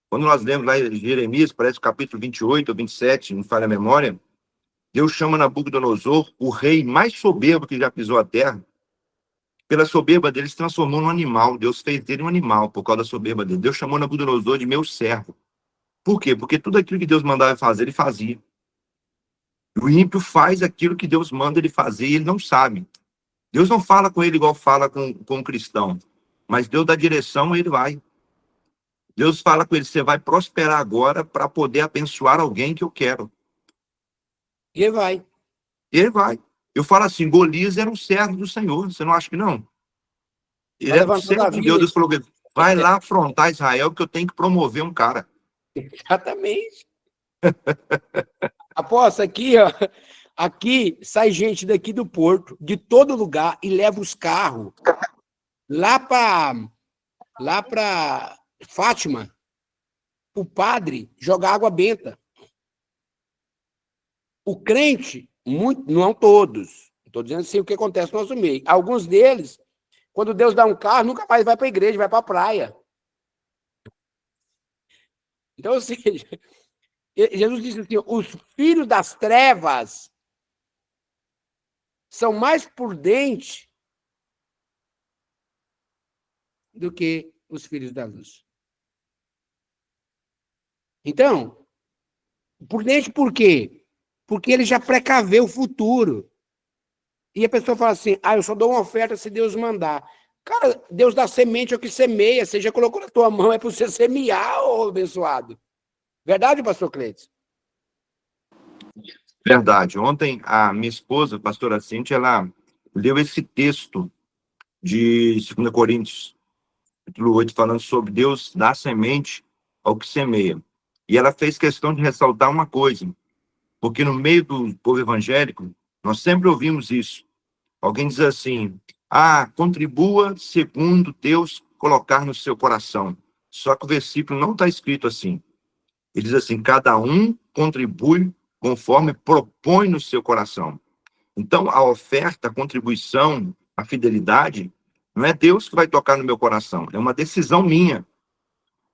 Quando nós lemos lá em Jeremias, parece o capítulo 28 ou 27, não falha a memória, Deus chama Nabucodonosor, o rei mais soberbo que já pisou a terra. Pela soberba dele, se transformou num animal. Deus fez dele um animal por causa da soberba dele. Deus chamou Nabucodonosor de meu servo. Por quê? Porque tudo aquilo que Deus mandava fazer, ele fazia. O ímpio faz aquilo que Deus manda ele fazer e ele não sabe. Deus não fala com ele igual fala com um cristão. Mas Deus dá direção e ele vai. Deus fala com ele, você vai prosperar agora para poder abençoar alguém que eu quero. E ele vai. Ele vai. Eu falo assim, Golias era um servo do Senhor, você não acha que não? Ele era um servo de Deus. Deus falou, vai lá afrontar Israel que eu tenho que promover um cara. Exatamente. Aposto, aqui, ó, aqui sai gente daqui do Porto, de todo lugar, e leva os carros lá para Fátima, o padre jogar água benta. O crente, não todos, estou dizendo assim o que acontece no nosso meio. Alguns deles, quando Deus dá um carro, nunca mais vai para a igreja, vai para a praia. Então, ou seja, Jesus disse assim, os filhos das trevas são mais prudentes do que os filhos da luz. Então, prudente por quê? Porque ele já precaveu o futuro. E a pessoa fala assim, eu só dou uma oferta se Deus mandar. Cara, Deus dá semente ao que semeia, você já colocou na tua mão, é para você semear, ô abençoado. Verdade, pastor Cleiton? Verdade. Ontem, a minha esposa, a pastora Cíntia, ela leu esse texto de 2 Coríntios, capítulo 8, falando sobre Deus dar semente ao que semeia. E ela fez questão de ressaltar uma coisa, porque no meio do povo evangélico, nós sempre ouvimos isso. Alguém diz assim, contribua segundo Deus colocar no seu coração. Só que o versículo não está escrito assim. Ele diz assim, cada um contribui conforme propõe no seu coração. Então, a oferta, a contribuição, a fidelidade, não é Deus que vai tocar no meu coração, é uma decisão minha.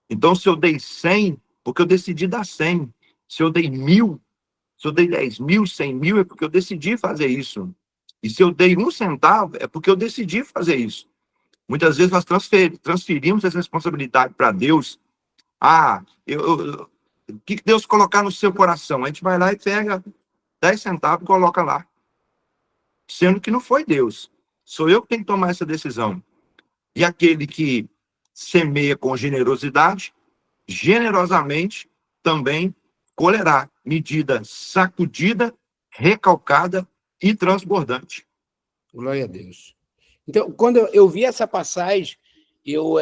Então, se eu dei 100, porque eu decidi dar 100. Se eu dei 1.000, se eu dei 10.000, 100.000, é porque eu decidi fazer isso. E se eu dei 1 centavo, é porque eu decidi fazer isso. Muitas vezes nós transferimos essa responsabilidade para Deus. O que Deus colocar no seu coração? A gente vai lá e pega 10 centavos e coloca lá. Sendo que não foi Deus. Sou eu que tenho que tomar essa decisão. E aquele que semeia com generosidade, generosamente também colherá medida sacudida, recalcada e transbordante. Glória a Deus. Então, quando eu vi essa passagem, eu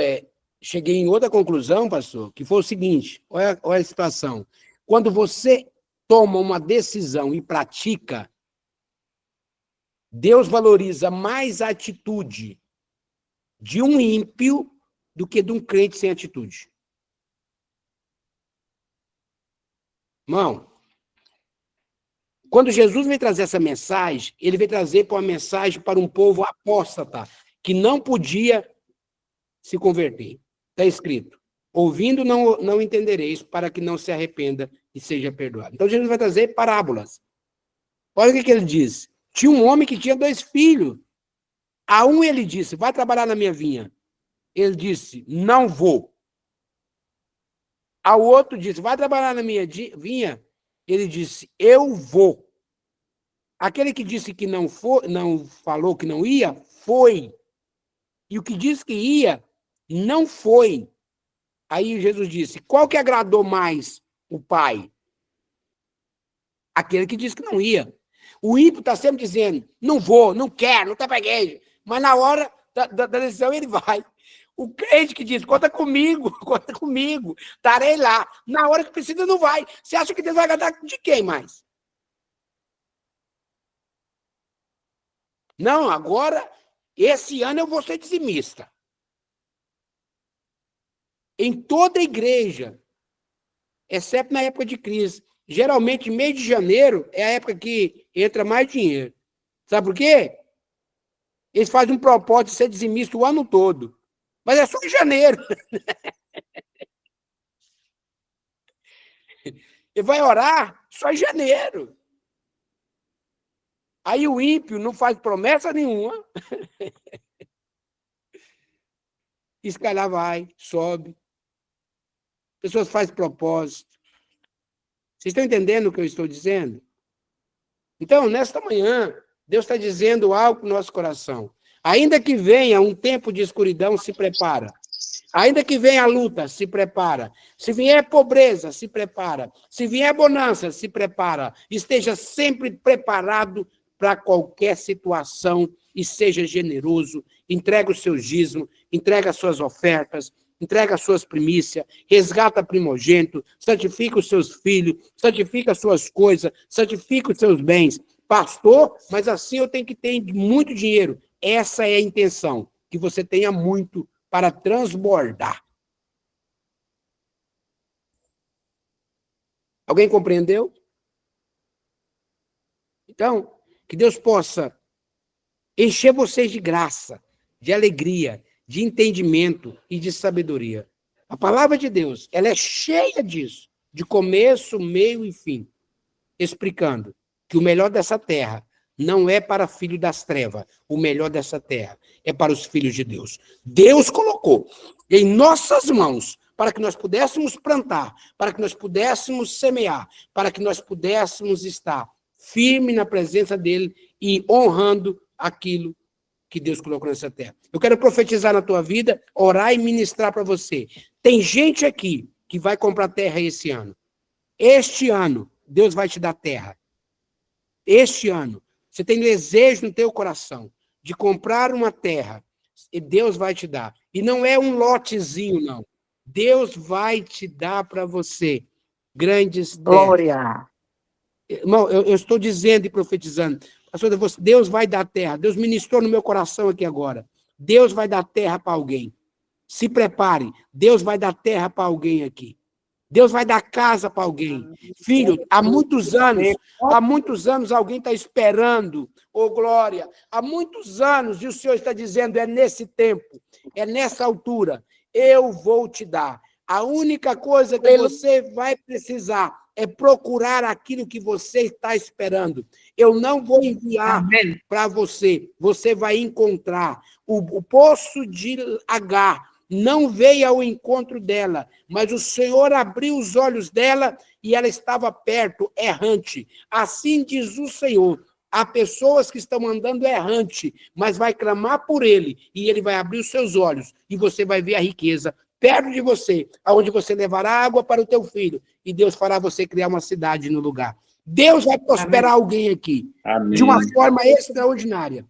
cheguei em outra conclusão, pastor, que foi o seguinte, olha a situação. Quando você toma uma decisão e pratica, Deus valoriza mais a atitude de um ímpio do que de um crente sem atitude. Irmão, quando Jesus veio trazer essa mensagem, ele veio trazer uma mensagem para um povo apóstata, que não podia se converter. Está escrito, ouvindo não entendereis, para que não se arrependa e seja perdoado. Então Jesus vai trazer parábolas. Olha o que ele diz. Tinha um homem que tinha 2 filhos. A um ele disse, vai trabalhar na minha vinha. Ele disse, não vou. Ao outro disse, vai trabalhar na minha vinha. Ele disse, eu vou. Aquele que disse que não falou que não ia, foi. E o que disse que ia, não foi. Aí Jesus disse, qual que agradou mais o pai? Aquele que disse que não ia. O ímpio está sempre dizendo, não vou, não quero, não está para igreja. Mas na hora da decisão ele vai. O crente que diz, conta comigo, estarei lá. Na hora que precisa, não vai. Você acha que Deus vai agradar de quem mais? Não, agora, esse ano eu vou ser dizimista. Em toda a igreja, exceto na época de crise. Geralmente, mês de janeiro é a época que entra mais dinheiro. Sabe por quê? Eles fazem um propósito de ser dizimista o ano todo. Mas é só em janeiro. Ele vai orar só em janeiro. Aí o ímpio não faz promessa nenhuma. E se calhar vai, sobe. Pessoas fazem propósito. Vocês estão entendendo o que eu estou dizendo? Então, nesta manhã, Deus está dizendo algo para o nosso coração. Ainda que venha um tempo de escuridão, se prepara. Ainda que venha a luta, se prepara. Se vier pobreza, se prepara. Se vier bonança, se prepara. Esteja sempre preparado para qualquer situação e seja generoso. Entrega o seu dízimo, entrega as suas ofertas, entrega as suas primícias, resgata primogênito, santifica os seus filhos, santifica as suas coisas, santifica os seus bens. Pastor, mas assim eu tenho que ter muito dinheiro. Essa é a intenção, que você tenha muito para transbordar. Alguém compreendeu? Então, que Deus possa encher vocês de graça, de alegria, de entendimento e de sabedoria. A palavra de Deus, ela é cheia disso, de começo, meio e fim, explicando que o melhor dessa terra não é para filho das trevas, o melhor dessa terra é para os filhos de Deus. Deus colocou em nossas mãos para que nós pudéssemos plantar, para que nós pudéssemos semear, para que nós pudéssemos estar firme na presença dele e honrando aquilo que Deus colocou nessa terra. Eu quero profetizar na tua vida, orar e ministrar para você. Tem gente aqui que vai comprar terra esse ano. Este ano, Deus vai te dar terra. Este ano, você tem desejo no teu coração de comprar uma terra, e Deus vai te dar. E não é um lotezinho, não. Deus vai te dar para você grandes terras. Glória. Irmão, eu estou dizendo e profetizando. Pastor, Deus vai dar terra. Deus ministrou no meu coração aqui agora. Deus vai dar terra para alguém. Se prepare. Deus vai dar terra para alguém aqui. Deus vai dar casa para alguém. Filho, há muitos anos alguém está esperando, ô glória, há muitos anos, e o Senhor está dizendo, é nesse tempo, é nessa altura, eu vou te dar. A única coisa que você vai precisar é procurar aquilo que você está esperando. Eu não vou enviar para você, você vai encontrar. O poço de Agar não veio ao encontro dela, mas o Senhor abriu os olhos dela e ela estava perto, errante. Assim diz o Senhor. Há pessoas que estão andando errante, mas vai clamar por ele e ele vai abrir os seus olhos e você vai ver a riqueza perto de você, aonde você levará água para o teu filho e Deus fará você criar uma cidade no lugar. Deus vai prosperar alguém aqui de uma forma extraordinária.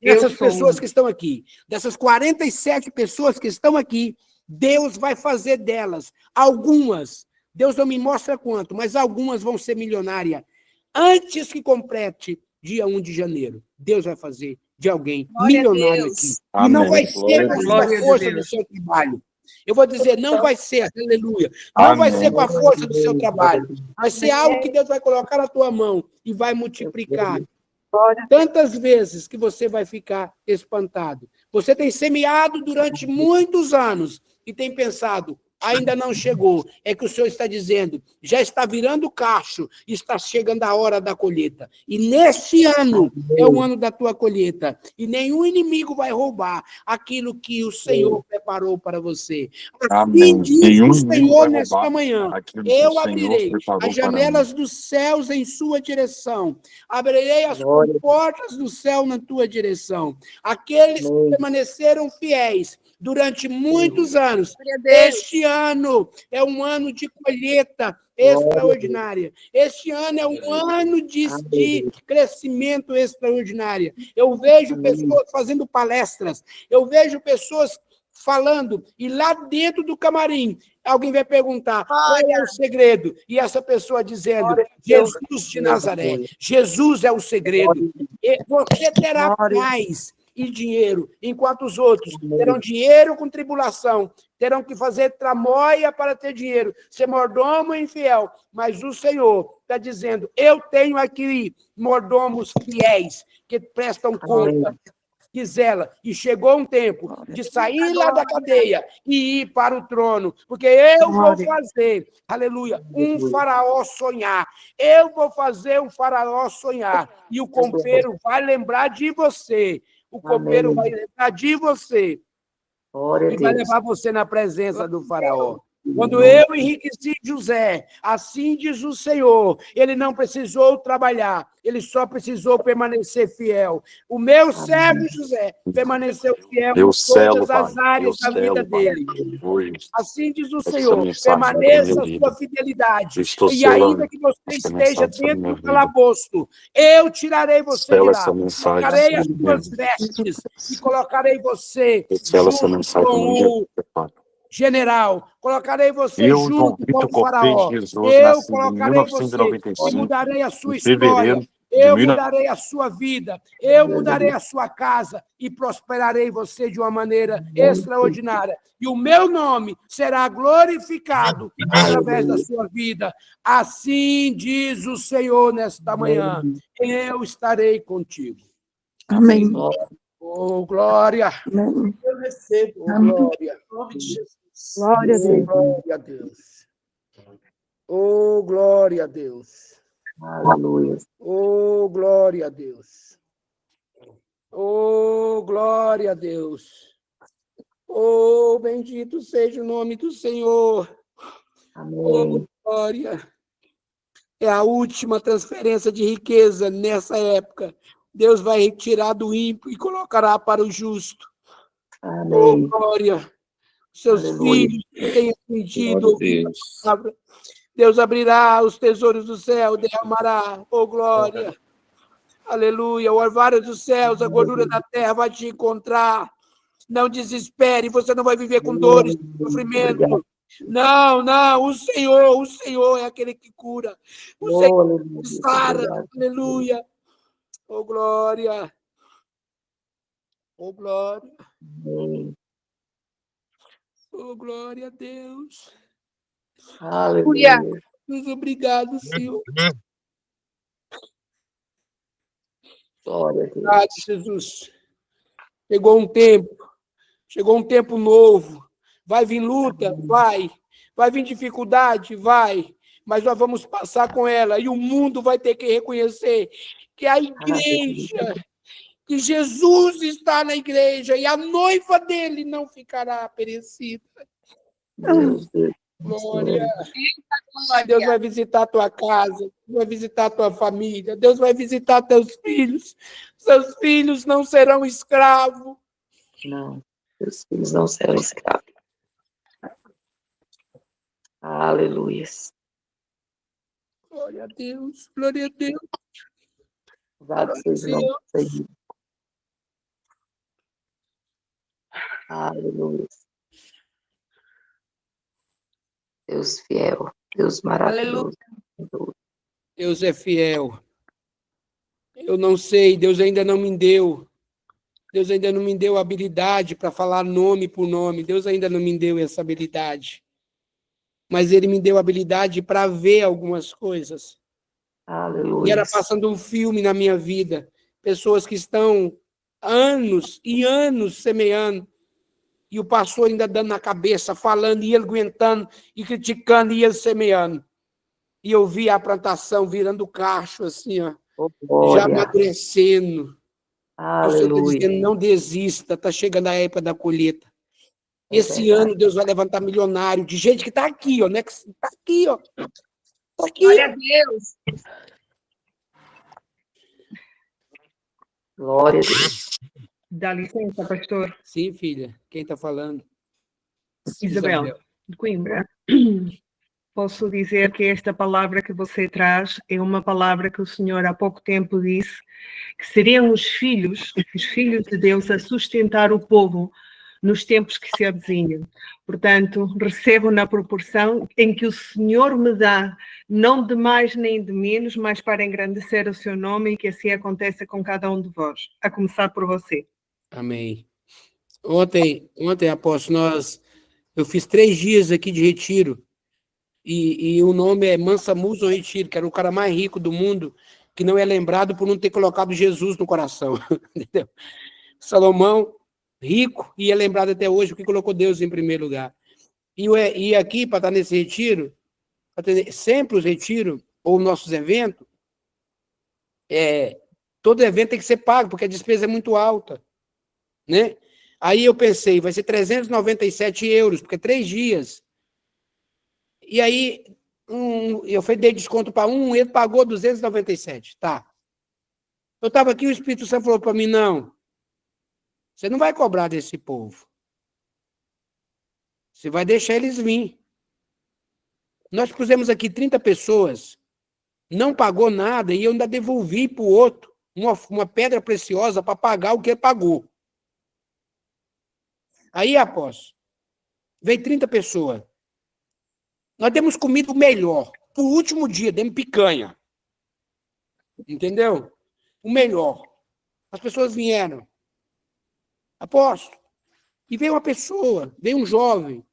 Essas pessoas que estão aqui, dessas 47 pessoas que estão aqui, Deus vai fazer delas, algumas, Deus não me mostra quanto, mas algumas vão ser milionárias. Antes que complete dia 1 de janeiro, Deus vai fazer de alguém milionário aqui. E não vai ser com a força do seu trabalho. Eu vou dizer, não vai ser, aleluia, não vai ser com a força do seu trabalho, vai ser algo que Deus vai colocar na tua mão e vai multiplicar. Tantas vezes que você vai ficar espantado. Você tem semeado durante muitos anos e tem pensado, ainda não chegou. É que o Senhor está dizendo, já está virando cacho, está chegando a hora da colheita. E neste ano é o ano da tua colheita. E nenhum inimigo vai roubar aquilo que o Senhor preparou para você. Assim diz o Senhor nesta manhã. Eu abrirei as janelas dos céus em sua direção. Abrirei as portas do céu na tua direção. Aqueles que permaneceram fiéis durante muitos anos. Este ano é um ano de colheita extraordinária. Este ano é um ano de crescimento extraordinário. Eu vejo pessoas fazendo palestras, eu vejo pessoas falando, e lá dentro do camarim, alguém vai perguntar qual é o segredo, e essa pessoa dizendo, Jesus de Nazaré, Jesus é o segredo. E você terá paz e dinheiro, enquanto os outros terão dinheiro com tribulação, terão que fazer tramóia para ter dinheiro, ser mordomo e infiel, mas o Senhor está dizendo, eu tenho aqui mordomos fiéis, que prestam conta, que zela, e chegou um tempo de sair lá da cadeia e ir para o trono, porque eu vou fazer, aleluia, um faraó sonhar, eu vou fazer um faraó sonhar, e o copeiro vai lembrar de você, o copeiro vai lembrar de você, e vai levar você na presença do faraó. Quando eu enriqueci José, assim diz o Senhor, ele não precisou trabalhar, ele só precisou permanecer fiel. O meu servo José permaneceu fiel em todas as áreas da vida dele. Assim diz o Senhor, permaneça a sua fidelidade. E ainda que você esteja dentro do calabouço, eu tirarei você de lá, colocarei as suas vestes e colocarei você junto com o general, colocarei você junto com o faraó. Eu colocarei você e mudarei a sua história. Eu mudarei a sua vida. Eu mudarei a sua casa e prosperarei você de uma maneira extraordinária. E o meu nome será glorificado através da sua vida. Assim diz o Senhor nesta manhã. Eu estarei contigo. Amém. Oh, glória. Amém. Eu recebo. Oh, glória. Em nome de Jesus. Glória a Deus. Glória a Deus. Oh, glória a Deus. Aleluia. Oh, glória a Deus. Oh, glória a Deus. Oh, bendito seja o nome do Senhor. Amém. Oh, glória. É a última transferência de riqueza nessa época. Deus vai retirar do ímpio e colocará para o justo. Amém. Oh, glória. Seus Aleluia. filhos que têm aprendido a palavra. Deus abrirá os tesouros do céu, derramará, oh glória, aleluia, o orvalho dos céus, a gordura da terra vai te encontrar, não desespere, você não vai viver com dores, sofrimento, não, o Senhor é aquele que cura, o Senhor que sara, aleluia, oh glória, oh glória, oh glória a Deus. Aleluia. Muito obrigado, Senhor. Glória a Deus. Obrigado, Jesus. Chegou um tempo novo. Vai vir luta? Vai. Vai vir dificuldade? Vai. Mas nós vamos passar com ela. E o mundo vai ter que reconhecer que a igreja, que Jesus está na igreja e a noiva dele não ficará perecida. Deus. Glória. Deus vai visitar a tua casa, vai visitar a tua família, Deus vai visitar teus filhos. Seus filhos não serão escravos. Não, seus filhos não serão escravos. Aleluia. Glória a Deus, glória a Deus. Louvado seja o nome do Senhor. Aleluia. Deus fiel, Deus maravilhoso. Deus é fiel. Eu não sei, Deus ainda não me deu. Deus ainda não me deu a habilidade para falar nome por nome. Deus ainda não me deu essa habilidade. Mas Ele me deu a habilidade para ver algumas coisas. Aleluia. E era passando um filme na minha vida. Pessoas que estão anos e anos semeando. E o pastor ainda dando na cabeça, falando, e ele aguentando, e criticando, e ele semeando. E eu vi a plantação virando cacho, assim, ó, já amadurecendo. O Senhor está dizendo, não desista, está chegando a época da colheita. Esse ano Deus vai levantar milionário, de gente que está aqui, ó, né? Que está aqui, ó. Está aqui. Glória a Deus. Glória a Deus. Dá licença, pastor. Sim, filha. Quem está falando? Isabel, de Coimbra. Posso dizer que esta palavra que você traz é uma palavra que o Senhor há pouco tempo disse que seriam os filhos de Deus a sustentar o povo nos tempos que se avizinham. Portanto, recebo na proporção em que o Senhor me dá, não de mais nem de menos, mas para engrandecer o seu nome, e que assim aconteça com cada um de vós, a começar por você. Amém. Ontem, apóstolo, eu fiz 3 dias aqui de retiro, e o nome é Mansa Musa Retiro, que era o cara mais rico do mundo, que não é lembrado por não ter colocado Jesus no coração. Entendeu? Salomão, rico, e é lembrado até hoje porque colocou Deus em primeiro lugar. E aqui, para estar nesse retiro, sempre os retiros, ou nossos eventos, todo evento tem que ser pago, porque a despesa é muito alta, né? Aí eu pensei, vai ser 397 euros, porque 3 dias. E aí, eu dei desconto para ele pagou 297, tá. Eu estava aqui, o Espírito Santo falou para mim, não, você não vai cobrar desse povo. Você vai deixar eles vir. Nós pusemos aqui 30 pessoas, não pagou nada, e eu ainda devolvi para o outro uma pedra preciosa para pagar o que ele pagou. Aí, após, veio 30 pessoas. Nós demos comida o melhor. Por último dia, demos picanha. Entendeu? O melhor. As pessoas vieram. Apóstolo. E veio uma pessoa, veio um jovem,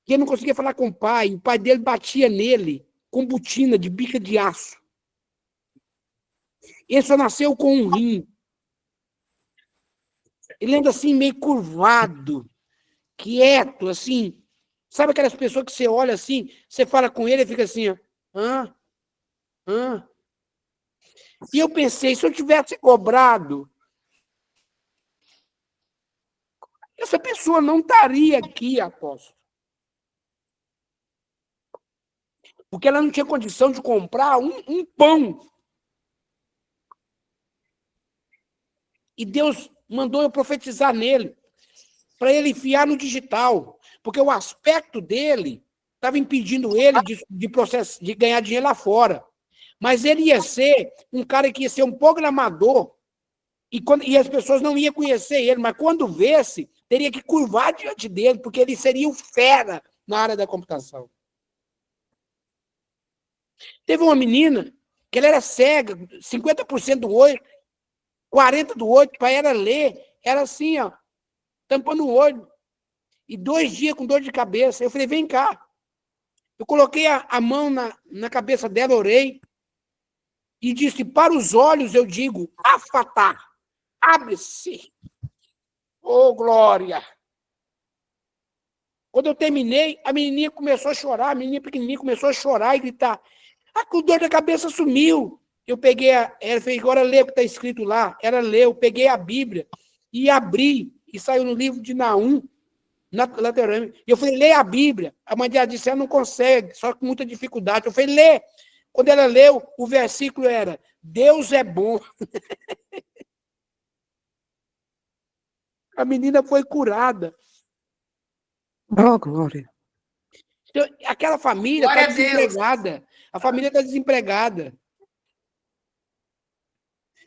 que ele não conseguia falar com o pai dele batia nele com botina de bica de aço. Ele só nasceu com um rim. Ele anda assim, meio curvado, quieto, assim. Sabe aquelas pessoas que você olha assim, você fala com ele e fica assim, ó. E eu pensei, se eu tivesse cobrado, essa pessoa não estaria aqui, apóstolo. Porque ela não tinha condição de comprar um pão. E Deus mandou eu profetizar nele, para ele enfiar no digital, porque o aspecto dele estava impedindo ele de ganhar dinheiro lá fora. Mas ele ia ser um cara que ia ser um programador, e as pessoas não iam conhecer ele, mas quando vesse, teria que curvar diante dele, porque ele seria o fera na área da computação. Teve uma menina que ela era cega, 50% do olho, 40% do olho, para ela ler, era assim, ó, tampando o olho. E 2 dias com dor de cabeça. Eu falei, vem cá. Eu coloquei a mão na cabeça dela, orei, e disse, para os olhos eu digo, afatá, abre-se. Oh, glória! Quando eu terminei, a menininha começou a chorar, a menininha pequenininha começou a chorar e gritar, a dor da cabeça sumiu. Eu peguei, ela fez, agora lê o que está escrito lá. Ela leu, peguei a Bíblia e abri, e saiu no livro de Naum, lateral. E eu falei, lê a Bíblia. A mãe dela disse, ela não consegue, só com muita dificuldade. Eu falei, lê. Quando ela leu, o versículo era, Deus é bom. A menina foi curada. Oh, glória. Então, aquela família está desempregada. A família está desempregada.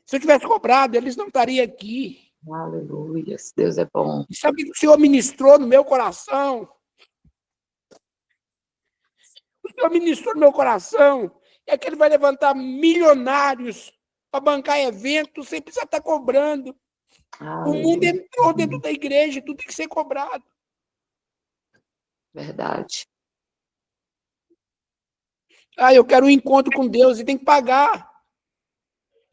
Se eu tivesse cobrado, eles não estariam aqui. Aleluia. Deus é bom. E sabe o que o Senhor ministrou no meu coração? O Senhor ministrou no meu coração é que ele vai levantar milionários para bancar eventos sem precisar estar cobrando. Aleluia. O mundo entrou dentro da igreja, tudo tem que ser cobrado. Verdade. Eu quero um encontro com Deus e tem que pagar.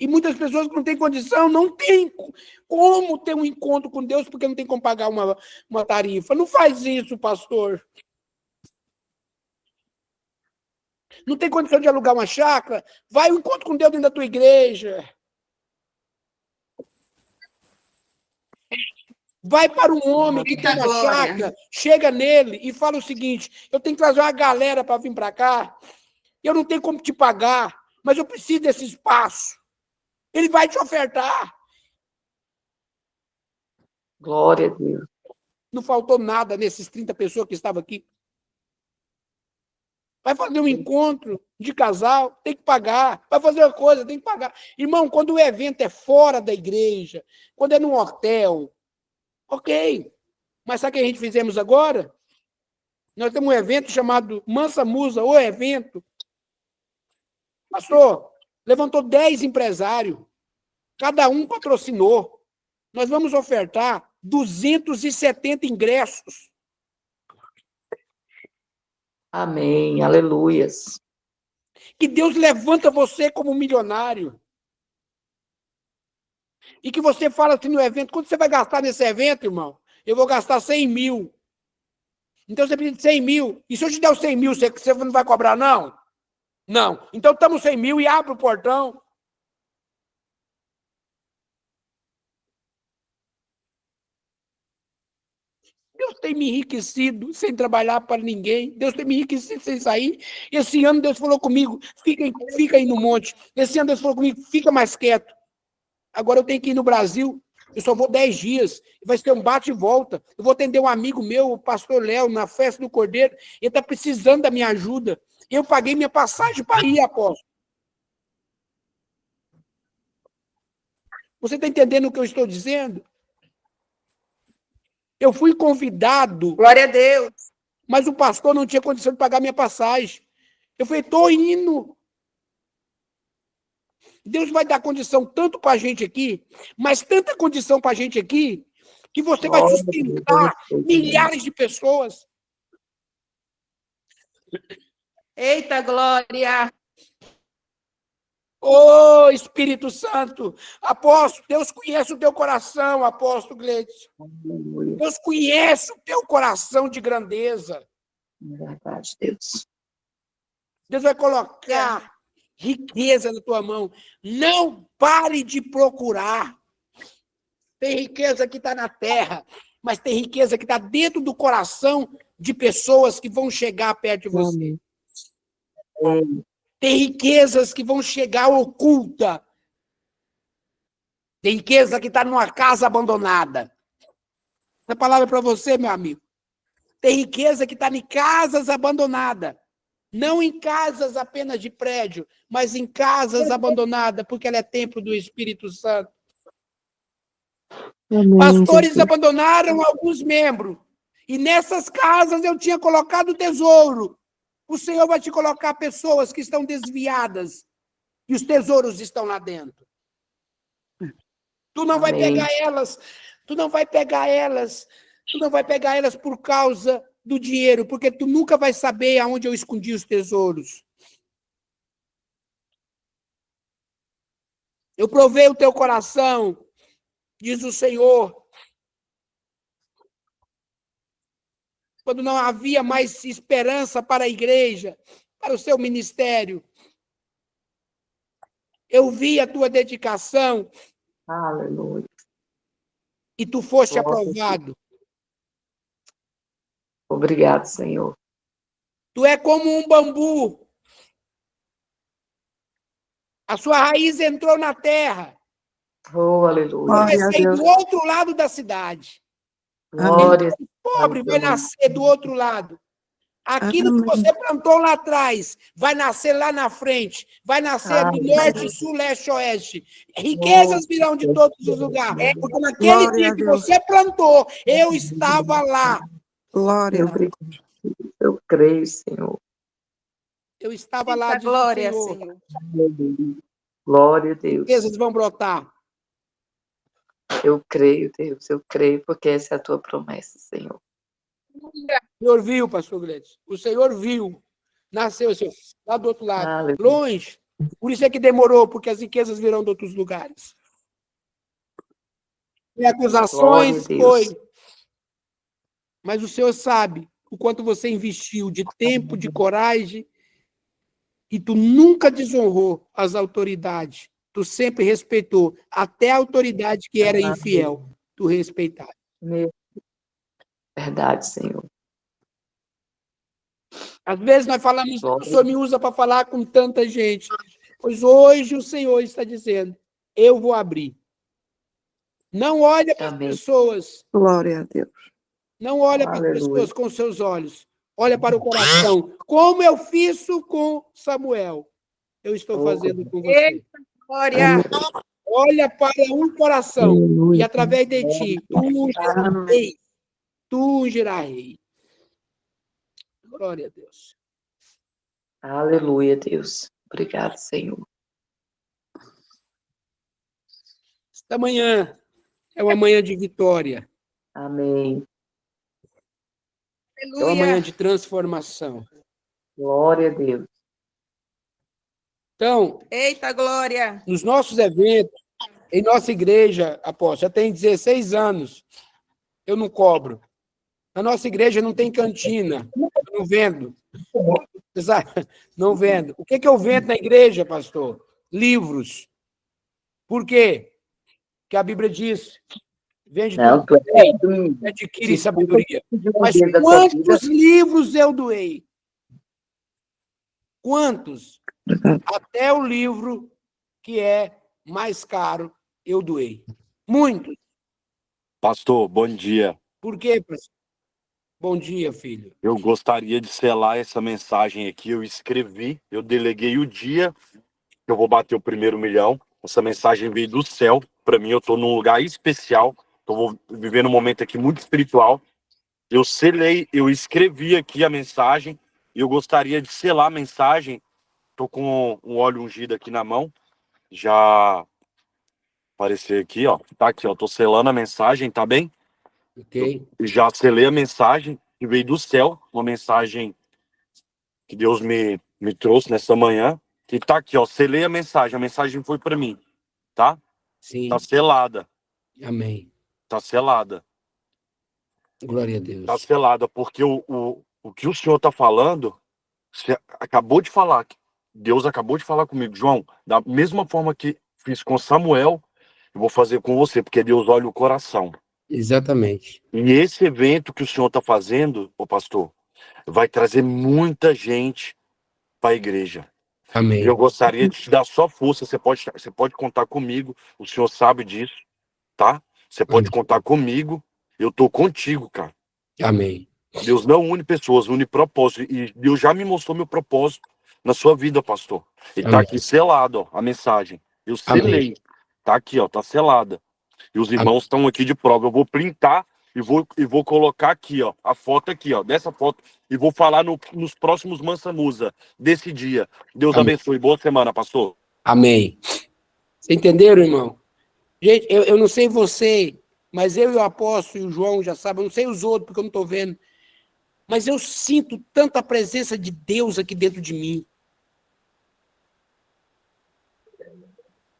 E muitas pessoas que não têm condição, não tem como ter um encontro com Deus porque não tem como pagar uma tarifa. Não faz isso, pastor. Não tem condição de alugar uma chácara? Vai ao encontro com Deus dentro da tua igreja. Vai para um homem que tem uma chácara, chega nele e fala o seguinte, eu tenho que trazer uma galera para vir para cá, eu não tenho como te pagar, mas eu preciso desse espaço. Ele vai te ofertar. Glória a Deus. Não faltou nada nesses 30 pessoas que estavam aqui. Vai fazer um encontro de casal, tem que pagar. Vai fazer uma coisa, tem que pagar. Irmão, quando o evento é fora da igreja, quando é num hotel, Ok. Mas sabe o que a gente fizemos agora? Nós temos um evento chamado Mansa Musa, o evento. Pastor, levantou 10 empresários. Cada um patrocinou. Nós vamos ofertar 270 ingressos. Amém. Aleluias. Que Deus levanta você como milionário. E que você fala assim no evento, quanto você vai gastar nesse evento, irmão? Eu vou gastar 100 mil. Então você precisa de 100 mil. E se eu te der os 100 mil, você não vai cobrar, não? Não. Então estamos 100 mil e abre o portão. Deus tem me enriquecido sem trabalhar para ninguém. Deus tem me enriquecido sem sair. Esse ano Deus falou comigo, fica aí no monte. Esse ano Deus falou comigo, fica mais quieto. Agora eu tenho que ir no Brasil. Eu só vou 10 dias. Vai ser um bate e volta. Eu vou atender um amigo meu, o pastor Léo, na festa do Cordeiro. Ele está precisando da minha ajuda. Eu paguei minha passagem para ir, apóstolo. Você está entendendo o que eu estou dizendo? Eu fui convidado. Glória a Deus. Mas o pastor não tinha condição de pagar minha passagem. Eu falei, estou indo. Deus vai dar condição tanto para a gente aqui, mas tanta condição para a gente aqui, que você vai sustentar milhares de pessoas. Eita, glória. Ô, Espírito Santo, apóstolo, Deus conhece o teu coração, apóstolo Gleidson. Deus conhece o teu coração de grandeza. Verdade, Deus. Deus vai colocar riqueza na tua mão. Não pare de procurar. Tem riqueza que está na terra, mas tem riqueza que está dentro do coração de pessoas que vão chegar perto de você. Tem riquezas que vão chegar oculta. Tem riqueza que está numa casa abandonada. Essa palavra é para você, meu amigo. Tem riqueza que está em casas abandonadas. Não em casas apenas de prédio, mas em casas abandonadas, porque ela é templo do Espírito Santo. Amém, Pastores Jesus. abandonaram alguns membros. E nessas casas eu tinha colocado tesouro. O Senhor vai te colocar pessoas que estão desviadas. E os tesouros estão lá dentro. Tu não vai Amém. pegar elas. Tu não vai pegar elas. Tu não vai pegar elas por causa do dinheiro, porque tu nunca vai saber aonde eu escondi os tesouros. Eu provei o teu coração, diz o Senhor. Quando não havia mais esperança para a igreja, para o seu ministério. Eu vi a tua dedicação Aleluia. e tu foste Glória a aprovado. Obrigado, Senhor. Tu é como um bambu. A sua raiz entrou na terra. Oh, aleluia. Vai Glória a sair Deus. do outro lado da cidade. Glória. O pobre vai nascer do outro lado. Aquilo que Amém. você plantou lá atrás vai nascer lá na frente. Vai nascer do norte, sul, leste, oeste. Riquezas virão de todos os lugares. Porque naquele Glória dia a que Deus. você plantou, eu estava lá. Glória a Obrigado. Deus. Eu creio, Senhor. Eu estava lá, Eita, diz o glória, Senhor. Senhor. Aleluia. Glória a Deus. Riquezas vão brotar. Eu creio, Deus. Eu creio, porque essa é a tua promessa, Senhor. O Senhor viu, pastor Gleidson. O Senhor viu. Nasceu assim, lá do outro lado. Aleluia. Longe. Por isso é que demorou, porque as riquezas virão de outros lugares. E acusações, Glória a Deus. foi. Mas o Senhor sabe o quanto você investiu de tempo, de coragem, e tu nunca desonrou as autoridades. Tu sempre respeitou. Até a autoridade que era infiel, tu respeitaste. Meu. Verdade, Senhor. Às vezes nós falamos, Glória. o Senhor me usa para falar com tanta gente. Pois hoje o Senhor está dizendo, eu vou abrir. Não olha para as Amém. pessoas. Glória a Deus. Não olha para as Aleluia. pessoas com seus olhos. Olha para o coração. Como eu fiz isso com Samuel, eu estou Oh, fazendo com você. Glória. olha para um coração, e através de ti, tu serás rei. Tu serás rei. Glória a Deus. Aleluia, Deus. Obrigado, Senhor. Esta manhã é uma manhã de vitória. Amém. É uma manhã de transformação. Glória a Deus. Então, Eita, Glória. nos nossos eventos, em nossa igreja, apóstolo, já tem 16 anos, eu não cobro. Na nossa igreja não tem cantina, eu não vendo. Não vendo. O que eu vendo na igreja, pastor? Livros. Por quê? Porque a Bíblia diz, vende Não, tudo, tu é doido. adquire sabedoria. Mas Deus da tua vida. quantos livros eu doei? Quantos? Até o livro que é mais caro, eu doei. Muitos. Pastor, bom dia. Por quê, pastor? Bom dia, filho. Eu gostaria de selar essa mensagem aqui. Eu escrevi, eu deleguei o dia que eu vou bater o primeiro milhão. Essa mensagem veio do céu. Para mim, eu estou num lugar especial. Estou vivendo um momento aqui muito espiritual. Eu selei, eu escrevi aqui a mensagem. E eu gostaria de selar a mensagem. Estou com um óleo ungido aqui na mão. Já apareceu aqui, ó. Tá aqui, ó. Tô selando a mensagem, tá bem? Ok? Já selei a mensagem que veio do céu, uma mensagem que Deus me trouxe nessa manhã, que tá aqui, ó, selei a mensagem foi para mim, tá? Sim. Tá selada, Amém. tá selada, Glória a Deus. tá selada, porque o que o senhor tá falando, você acabou de falar, Deus acabou de falar comigo, João, da mesma forma que fiz com Samuel, eu vou fazer com você, porque Deus olha o coração. Exatamente. E esse evento que o senhor tá fazendo, ô pastor, vai trazer muita gente para a igreja. Amém. Eu gostaria de te dar só força, você pode contar comigo, o senhor sabe disso, tá? Você pode Amém. contar comigo, eu tô contigo, cara. Amém. Deus não une pessoas, une propósito, e Deus já me mostrou meu propósito na sua vida, pastor. E tá Amém. aqui selado, ó, a mensagem. Eu selei, Amém. tá aqui, ó, tá selada. E os irmãos estão aqui de prova, eu vou printar e vou colocar aqui, ó, a foto aqui, ó, dessa foto, e vou falar nos próximos Mansa Musa desse dia. Deus Amém. abençoe. Boa semana, pastor. Amém. Vocês entenderam, irmão? Gente, eu não sei você, mas eu e o apóstolo e o João já sabem, eu não sei os outros, porque eu não estou vendo, mas eu sinto tanta presença de Deus aqui dentro de mim.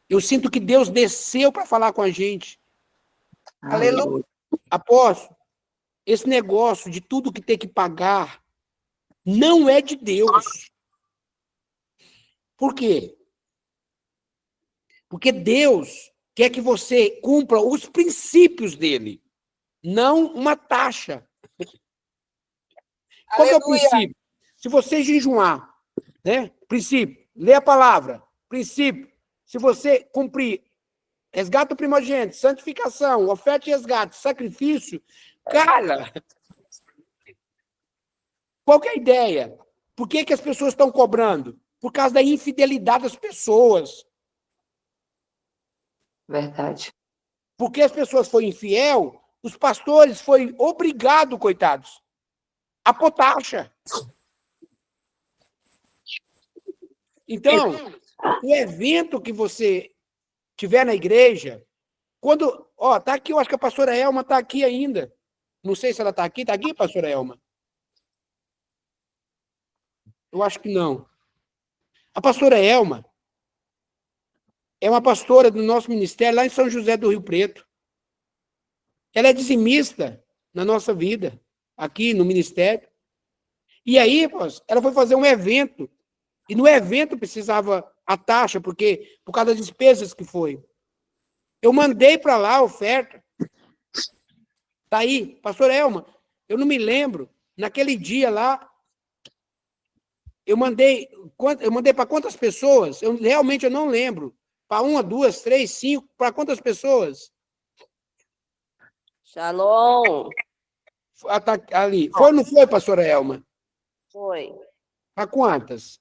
Eu sinto que Deus desceu para falar com a gente. Aleluia. Apóstolo, esse negócio de tudo que tem que pagar não é de Deus. Por quê? Porque Deus quer que você cumpra os princípios dele, não uma taxa. Qual que é o Aleluia. princípio? Se você jejuar, né? Princípio, lê a palavra. Princípio, se você cumprir resgate primogênito, santificação, oferta e resgate, sacrifício, cara, qual que é a ideia? Por que as pessoas estão cobrando? Por causa da infidelidade das pessoas. Verdade. Porque as pessoas foram infiel, os pastores foram obrigados, coitados, a pôr taxa. Então, o evento que você tiver na igreja, quando... Ó, tá aqui, eu acho que a pastora Elma tá aqui ainda. Não sei se ela tá aqui. Tá aqui, pastora Elma? Eu acho que não. A pastora Elma é uma pastora do nosso ministério lá em São José do Rio Preto. Ela é dizimista na nossa vida, aqui no ministério. E aí, ela foi fazer um evento. E no evento precisava a taxa, porque por causa das despesas que foi. Eu mandei para lá a oferta. Tá aí, pastor Elma, eu não me lembro. Naquele dia lá, eu mandei para quantas pessoas? Realmente eu não lembro. Para 1, 2, 3, 5, para quantas pessoas? Shalom. Ali. Foi ou não foi, pastora Elma? Foi. Para quantas?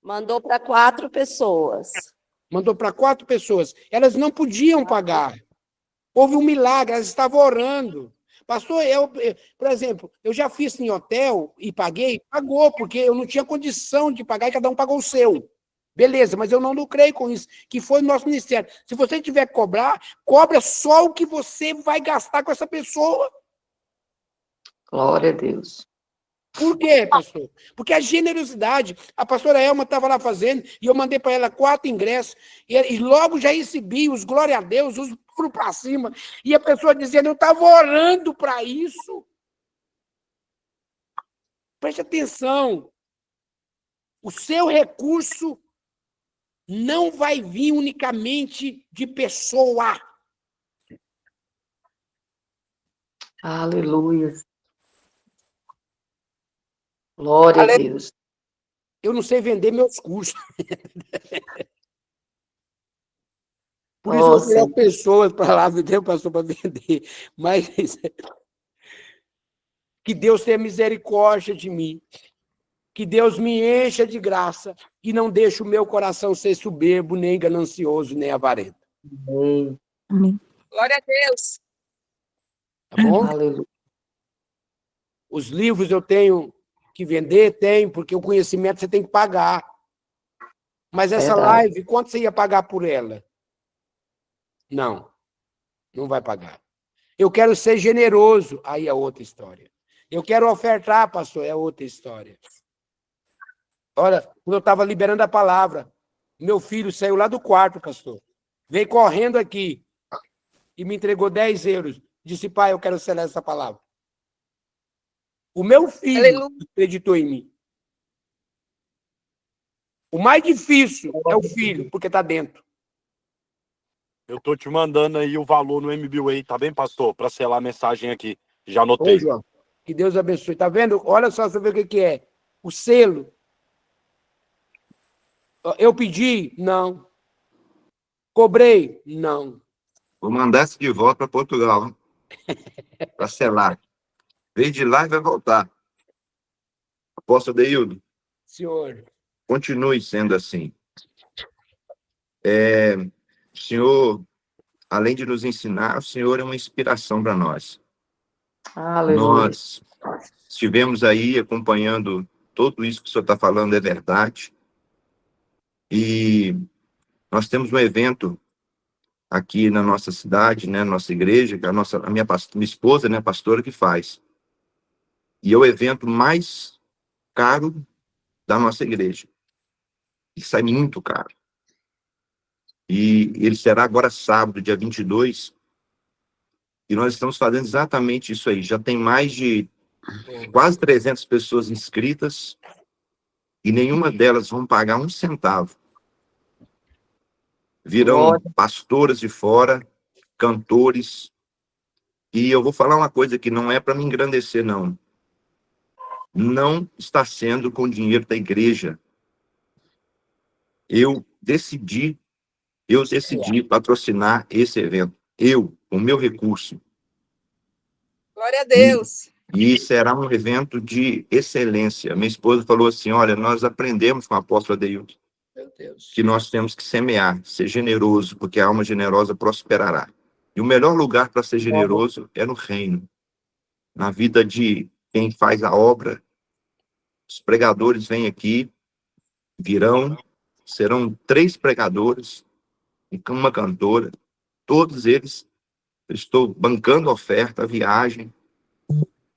Mandou para 4 pessoas. Mandou para 4 pessoas. Elas não podiam pagar. Houve um milagre, elas estavam orando. Pastor, por exemplo, eu já fiz em hotel e paguei, pagou, porque eu não tinha condição de pagar e cada um pagou o seu. Beleza, mas eu não lucrei com isso, que foi o nosso ministério. Se você tiver que cobrar, cobra só o que você vai gastar com essa pessoa. Glória a Deus. Por quê, pastor? Porque a generosidade, a pastora Elma estava lá fazendo, e eu mandei para ela 4 ingressos, e logo já recebi os glória a Deus, os pulos para cima, e a pessoa dizendo, eu estava orando para isso. Preste atenção, o seu recurso não vai vir unicamente de pessoa. Aleluia. Glória a Deus. Eu não sei vender meus cursos. Por isso eu coloco pessoas para lá, tem pastor para vender. Mas que Deus tenha misericórdia de mim. Que Deus me encha de graça e não deixe o meu coração ser soberbo, nem ganancioso, nem avarento. Amém. Amém. Glória a Deus. Tá bom? Aleluia. Os livros eu tenho que vender? Tenho, porque o conhecimento você tem que pagar. Mas essa Verdade. live, quanto você ia pagar por ela? Não, não vai pagar. Eu quero ser generoso, aí é outra história. Eu quero ofertar, pastor, é outra história. Olha, quando eu estava liberando a palavra, meu filho saiu lá do quarto, pastor. Veio correndo aqui e me entregou 10 euros. Disse, pai, eu quero selar essa palavra. O meu filho Aleluia. acreditou em mim. O mais difícil é o filho, porque está dentro. Eu tô te mandando aí o valor no MBWay, tá bem, pastor? Para selar a mensagem aqui. Já Ô, anotei. João, que Deus abençoe. Tá vendo? Olha só, você vê o que é. O selo. Eu pedi? Não. Cobrei? Não. Vou mandar esse de volta para Portugal, para selar. Veio de lá e vai voltar. Apóstolo Deildo, Senhor. continue sendo assim. O Senhor, além de nos ensinar, o Senhor é uma inspiração para nós. Aleluia. Nós estivemos aí acompanhando tudo isso que o senhor está falando, é verdade. E nós temos um evento aqui na nossa cidade, né, nossa igreja, que a minha esposa, né, pastora, que faz. E é o evento mais caro da nossa igreja. E sai muito caro. E ele será agora sábado, dia 22. E nós estamos fazendo exatamente isso aí. Já tem mais de quase 300 pessoas inscritas e nenhuma delas vão pagar um centavo. Virão pastoras de fora, cantores. E eu vou falar uma coisa que não é para me engrandecer, não. Não está sendo com o dinheiro da igreja. Eu decidi patrocinar esse evento. O meu recurso. Glória a Deus. E será um evento de excelência. Minha esposa falou assim, olha, nós aprendemos com a apóstola Deildo Meu Deus. que nós temos que semear, ser generoso, porque a alma generosa prosperará. E o melhor lugar para ser generoso é no reino. Na vida de quem faz a obra. Os pregadores vêm aqui, serão 3 pregadores e uma cantora. Todos eles, eu estou bancando a oferta, a viagem,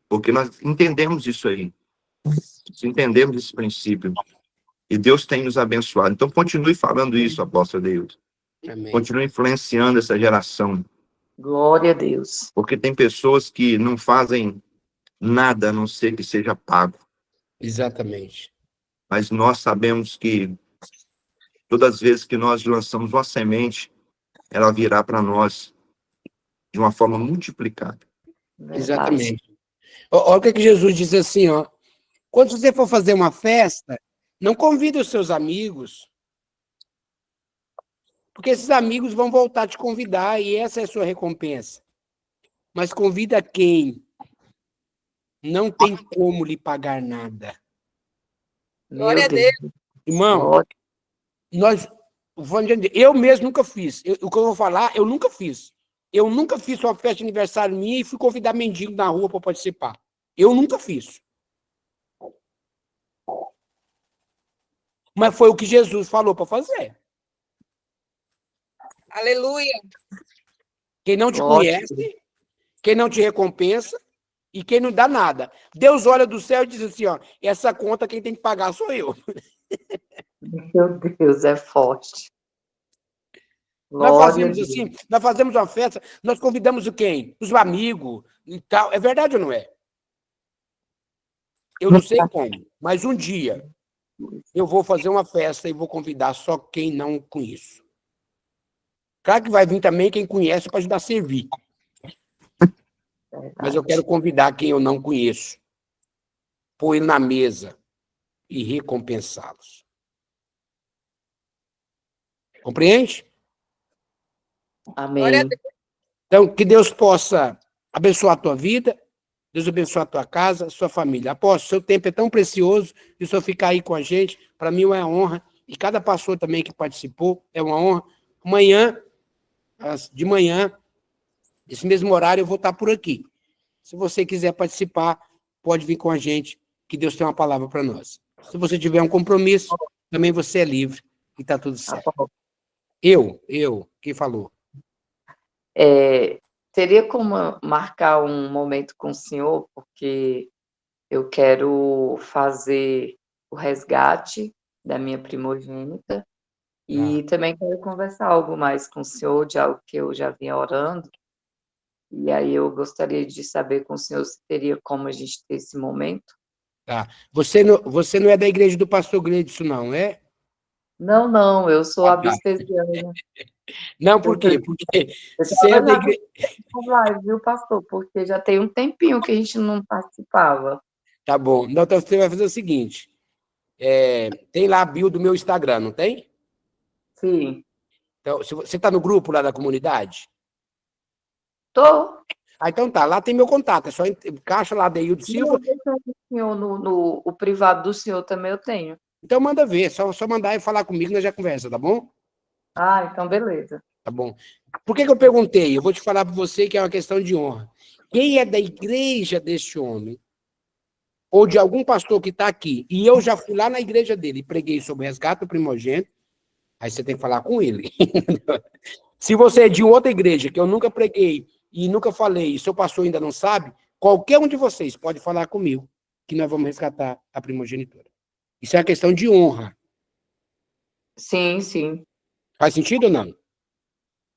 porque nós entendemos isso aí. Nós entendemos esse princípio. E Deus tem nos abençoado. Então, continue falando isso, apóstolo Deildo. Amém. Continue influenciando essa geração. Glória a Deus. Porque tem pessoas que não fazem nada a não ser que seja pago. Exatamente. Mas nós sabemos que todas as vezes que nós lançamos uma semente, ela virá para nós de uma forma multiplicada. Verdade. Exatamente. Olha o que Jesus diz assim, ó. Quando você for fazer uma festa, não convide os seus amigos, porque esses amigos vão voltar a te convidar e essa é a sua recompensa. Mas convida quem não tem como lhe pagar nada. Meu Glória a Deus. Irmão, Glória. nós Eu mesmo nunca fiz. O que eu vou falar, eu nunca fiz. Eu nunca fiz uma festa de aniversário minha e fui convidar mendigo na rua para participar. Eu nunca fiz. Mas foi o que Jesus falou para fazer. Aleluia. Quem não te Ótimo. conhece, quem não te recompensa e quem não dá nada. Deus olha do céu e diz assim, ó, essa conta quem tem que pagar sou eu. Meu Deus, é forte. Nós Glória a fazemos Deus. assim, nós fazemos uma festa, nós convidamos o quem? Os amigos e tal. É verdade ou não é? Eu não sei como, mas um dia eu vou fazer uma festa e vou convidar só quem não conheço. Claro que vai vir também quem conhece para ajudar a servir. Mas eu quero convidar quem eu não conheço, pôr ele na mesa e recompensá-los. Compreende? Glória a Amém. Deus. Então, que Deus possa abençoar a tua vida, Deus abençoe a tua casa, a sua família. Apóstolo, seu tempo é tão precioso e o senhor ficar aí com a gente, para mim é uma honra. E cada pastor também que participou, é uma honra. Amanhã, de manhã, esse mesmo horário, eu vou estar por aqui. Se você quiser participar, pode vir com a gente, que Deus tem uma palavra para nós. Se você tiver um compromisso, também você é livre e está tudo Tá certo. bom. Quem falou? Teria como marcar um momento com o senhor, porque eu quero fazer o resgate da minha primogênita e também quero conversar algo mais com o senhor, de algo que eu já vinha orando. E aí eu gostaria de saber com o senhor se teria como a gente ter esse momento. Tá. Você não é da igreja do pastor Gleidson, não, é? Não, eu sou Ah, a tá. Bispesiana. Não, por quê? Porque Eu você é da igreja... live, viu, pastor? Porque já tem um tempinho que a gente não participava. Tá bom. Então você vai fazer o seguinte. Tem lá a bio do meu Instagram, não tem? Sim. Então, se você está no grupo lá da comunidade? Tô. Ah, então tá. Lá tem meu contato. É só caixa lá, Deildo Silva. Senhor, o privado do senhor também eu tenho. Então manda ver. Só mandar e falar comigo, nós já conversa, tá bom? Ah, então beleza. Tá bom. Por que eu perguntei? Eu vou te falar para você que é uma questão de honra. Quem é da igreja deste homem, ou de algum pastor que está aqui, e eu já fui lá na igreja dele e preguei sobre o resgate do primogênito, aí você tem que falar com ele. Se você é de outra igreja que eu nunca preguei e nunca falei, e seu pastor ainda não sabe, qualquer um de vocês pode falar comigo, que nós vamos resgatar a primogenitura. Isso é uma questão de honra. Sim, sim. Faz sentido ou não?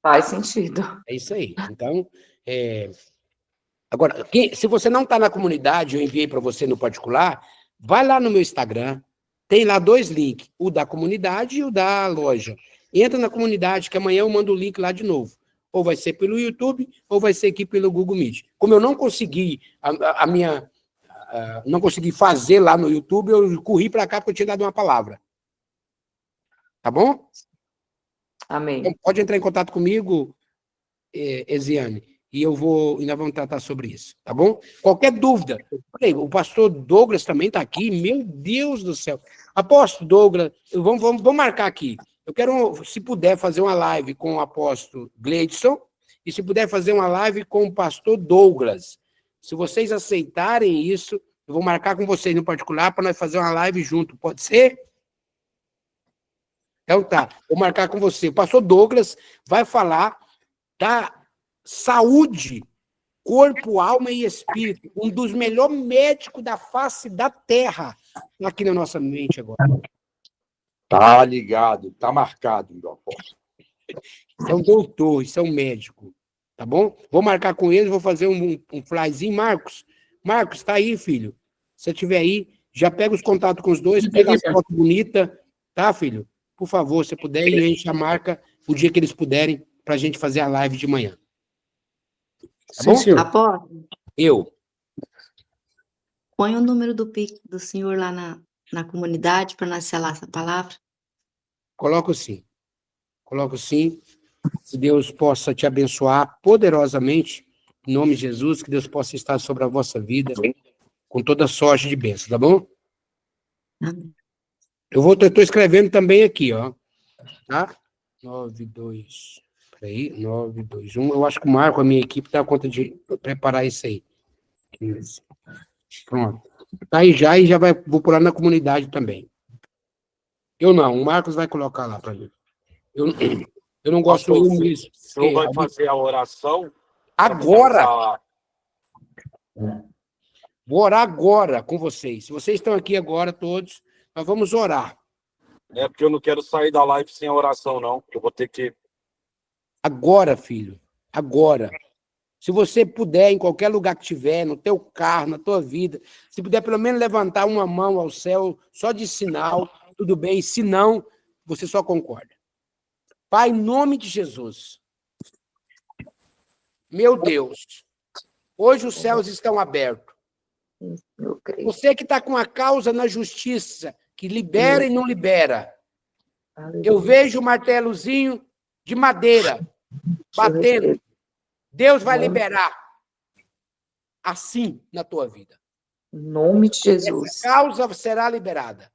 Faz sentido. É isso aí. Então, agora, se você não está na comunidade, eu enviei para você no particular, vai lá no meu Instagram, tem lá 2 links, o da comunidade e o da loja. Entra na comunidade, que amanhã eu mando o link lá de novo. Ou vai ser pelo YouTube, ou vai ser aqui pelo Google Meet. Como eu não consegui não consegui fazer lá no YouTube, eu corri para cá porque eu tinha dado uma palavra. Tá bom? Amém. Então, pode entrar em contato comigo, Eziane, e nós vamos tratar sobre isso, tá bom? Qualquer dúvida, o pastor Douglas também está aqui, meu Deus do céu. Apóstolo Douglas, vamos marcar aqui. Eu quero, se puder, fazer uma live com o apóstolo Gleidson, e se puder fazer uma live com o pastor Douglas. Se vocês aceitarem isso, eu vou marcar com vocês no particular para nós fazer uma live junto, pode ser? Então tá, vou marcar com você. O pastor Douglas vai falar da saúde, corpo, alma e espírito. Um dos melhores médicos da face da terra aqui na nossa mente agora. Tá ligado, tá marcado, meu apóstolo. Isso é um doutor, isso é um médico. Tá bom? Vou marcar com eles, vou fazer um flyzinho. Marcos, tá aí, filho? Se você estiver aí, já pega os contatos com os dois, pega a foto bonita, tá, filho? Por favor, se puder, e enche a marca o dia que eles puderem, para a gente fazer a live de manhã. Tá bom? senhor. Apóstolo, Eu. põe o número do Pix do senhor lá na comunidade para nós selar essa palavra. Coloco sim. Que Deus possa te abençoar poderosamente, em nome de Jesus, que Deus possa estar sobre a vossa vida, com toda sorte de bênção, tá bom? Amém. Eu estou escrevendo também aqui, ó. Tá? 92. Peraí, 921. Eu acho que o Marco, a minha equipe, dá conta de preparar isso aí. 15. Pronto. Tá aí já e já vou pular na comunidade também. Eu não, o Marcos vai colocar lá para mim. Eu não gosto Pastor, eu mesmo. o senhor vai fazer a oração? Agora! Vou orar agora com vocês. Se vocês estão aqui agora, todos, nós vamos orar. É porque eu não quero sair da live sem a oração, não. Eu vou ter que... Agora, filho. Agora. Se você puder, em qualquer lugar que tiver, no teu carro, na tua vida, se puder pelo menos levantar uma mão ao céu, só de sinal, tudo bem. Se não, você só concorda. Pai, em nome de Jesus. Meu Deus. Hoje os céus estão abertos. Meu Cristo. Você que está com a causa na justiça, que libera e não libera. Eu vejo o martelozinho de madeira batendo. Deus vai liberar assim na tua vida. Em nome de Jesus. Essa causa será liberada.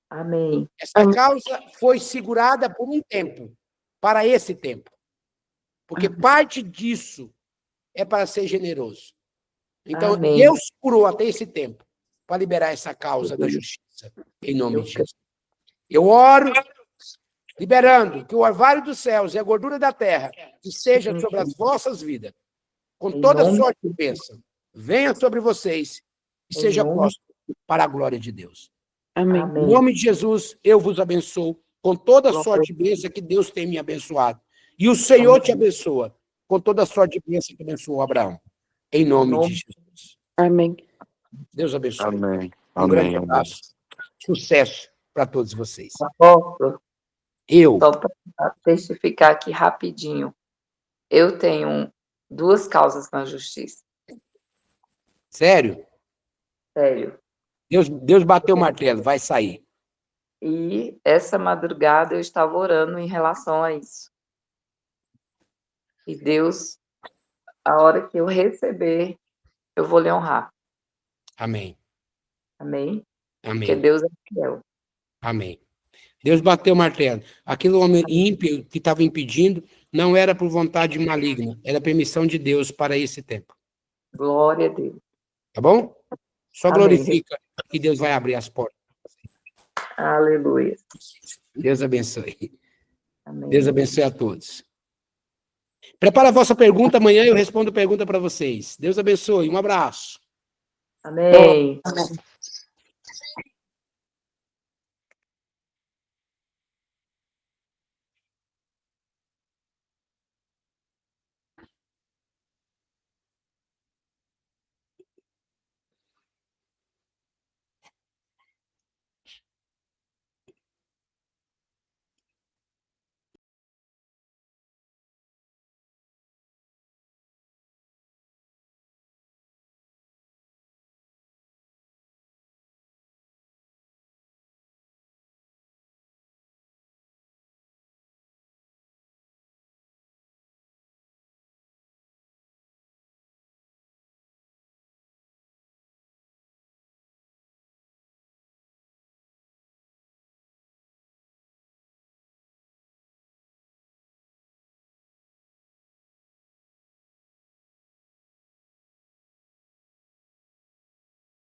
Amém. Essa causa foi segurada por um tempo, para esse tempo. Porque parte disso é para ser generoso. Então, Amém. Deus curou até esse tempo para liberar essa causa da justiça, em nome de Jesus. Eu oro, liberando que o orvalho dos céus e a gordura da terra esteja sobre as vossas vidas, com toda sorte de bênção, venha sobre vocês e seja próspero para a glória de Deus. Amém. Em nome de Jesus, eu vos abençoo com toda sorte de bênção que Deus tem me abençoado. E o Senhor te abençoa com toda sorte de bênção que abençoou Abraão. Em nome de Jesus. Amém. Deus abençoe. Amém. Um grande Amém. abraço. Sucesso para todos vocês. Apóstolo, Eu. só para testificar aqui rapidinho. Eu tenho 2 causas na justiça. Sério? Sério. Deus bateu o martelo, vai sair. E essa madrugada eu estava orando em relação a isso. E Deus, a hora que eu receber, eu vou lhe honrar. Amém. Amém? Amém. Porque Deus é fiel. Amém. Deus bateu o martelo. Aquele homem ímpio que estava impedindo não era por vontade maligna, era permissão de Deus para esse tempo. Glória a Deus. Tá bom? Só Amém. glorifica que Deus vai abrir as portas. Aleluia. Deus abençoe. Amém. Deus abençoe a todos. Prepara a vossa pergunta, amanhã eu respondo pergunta para vocês. Deus abençoe. Um abraço. Amém. Amém.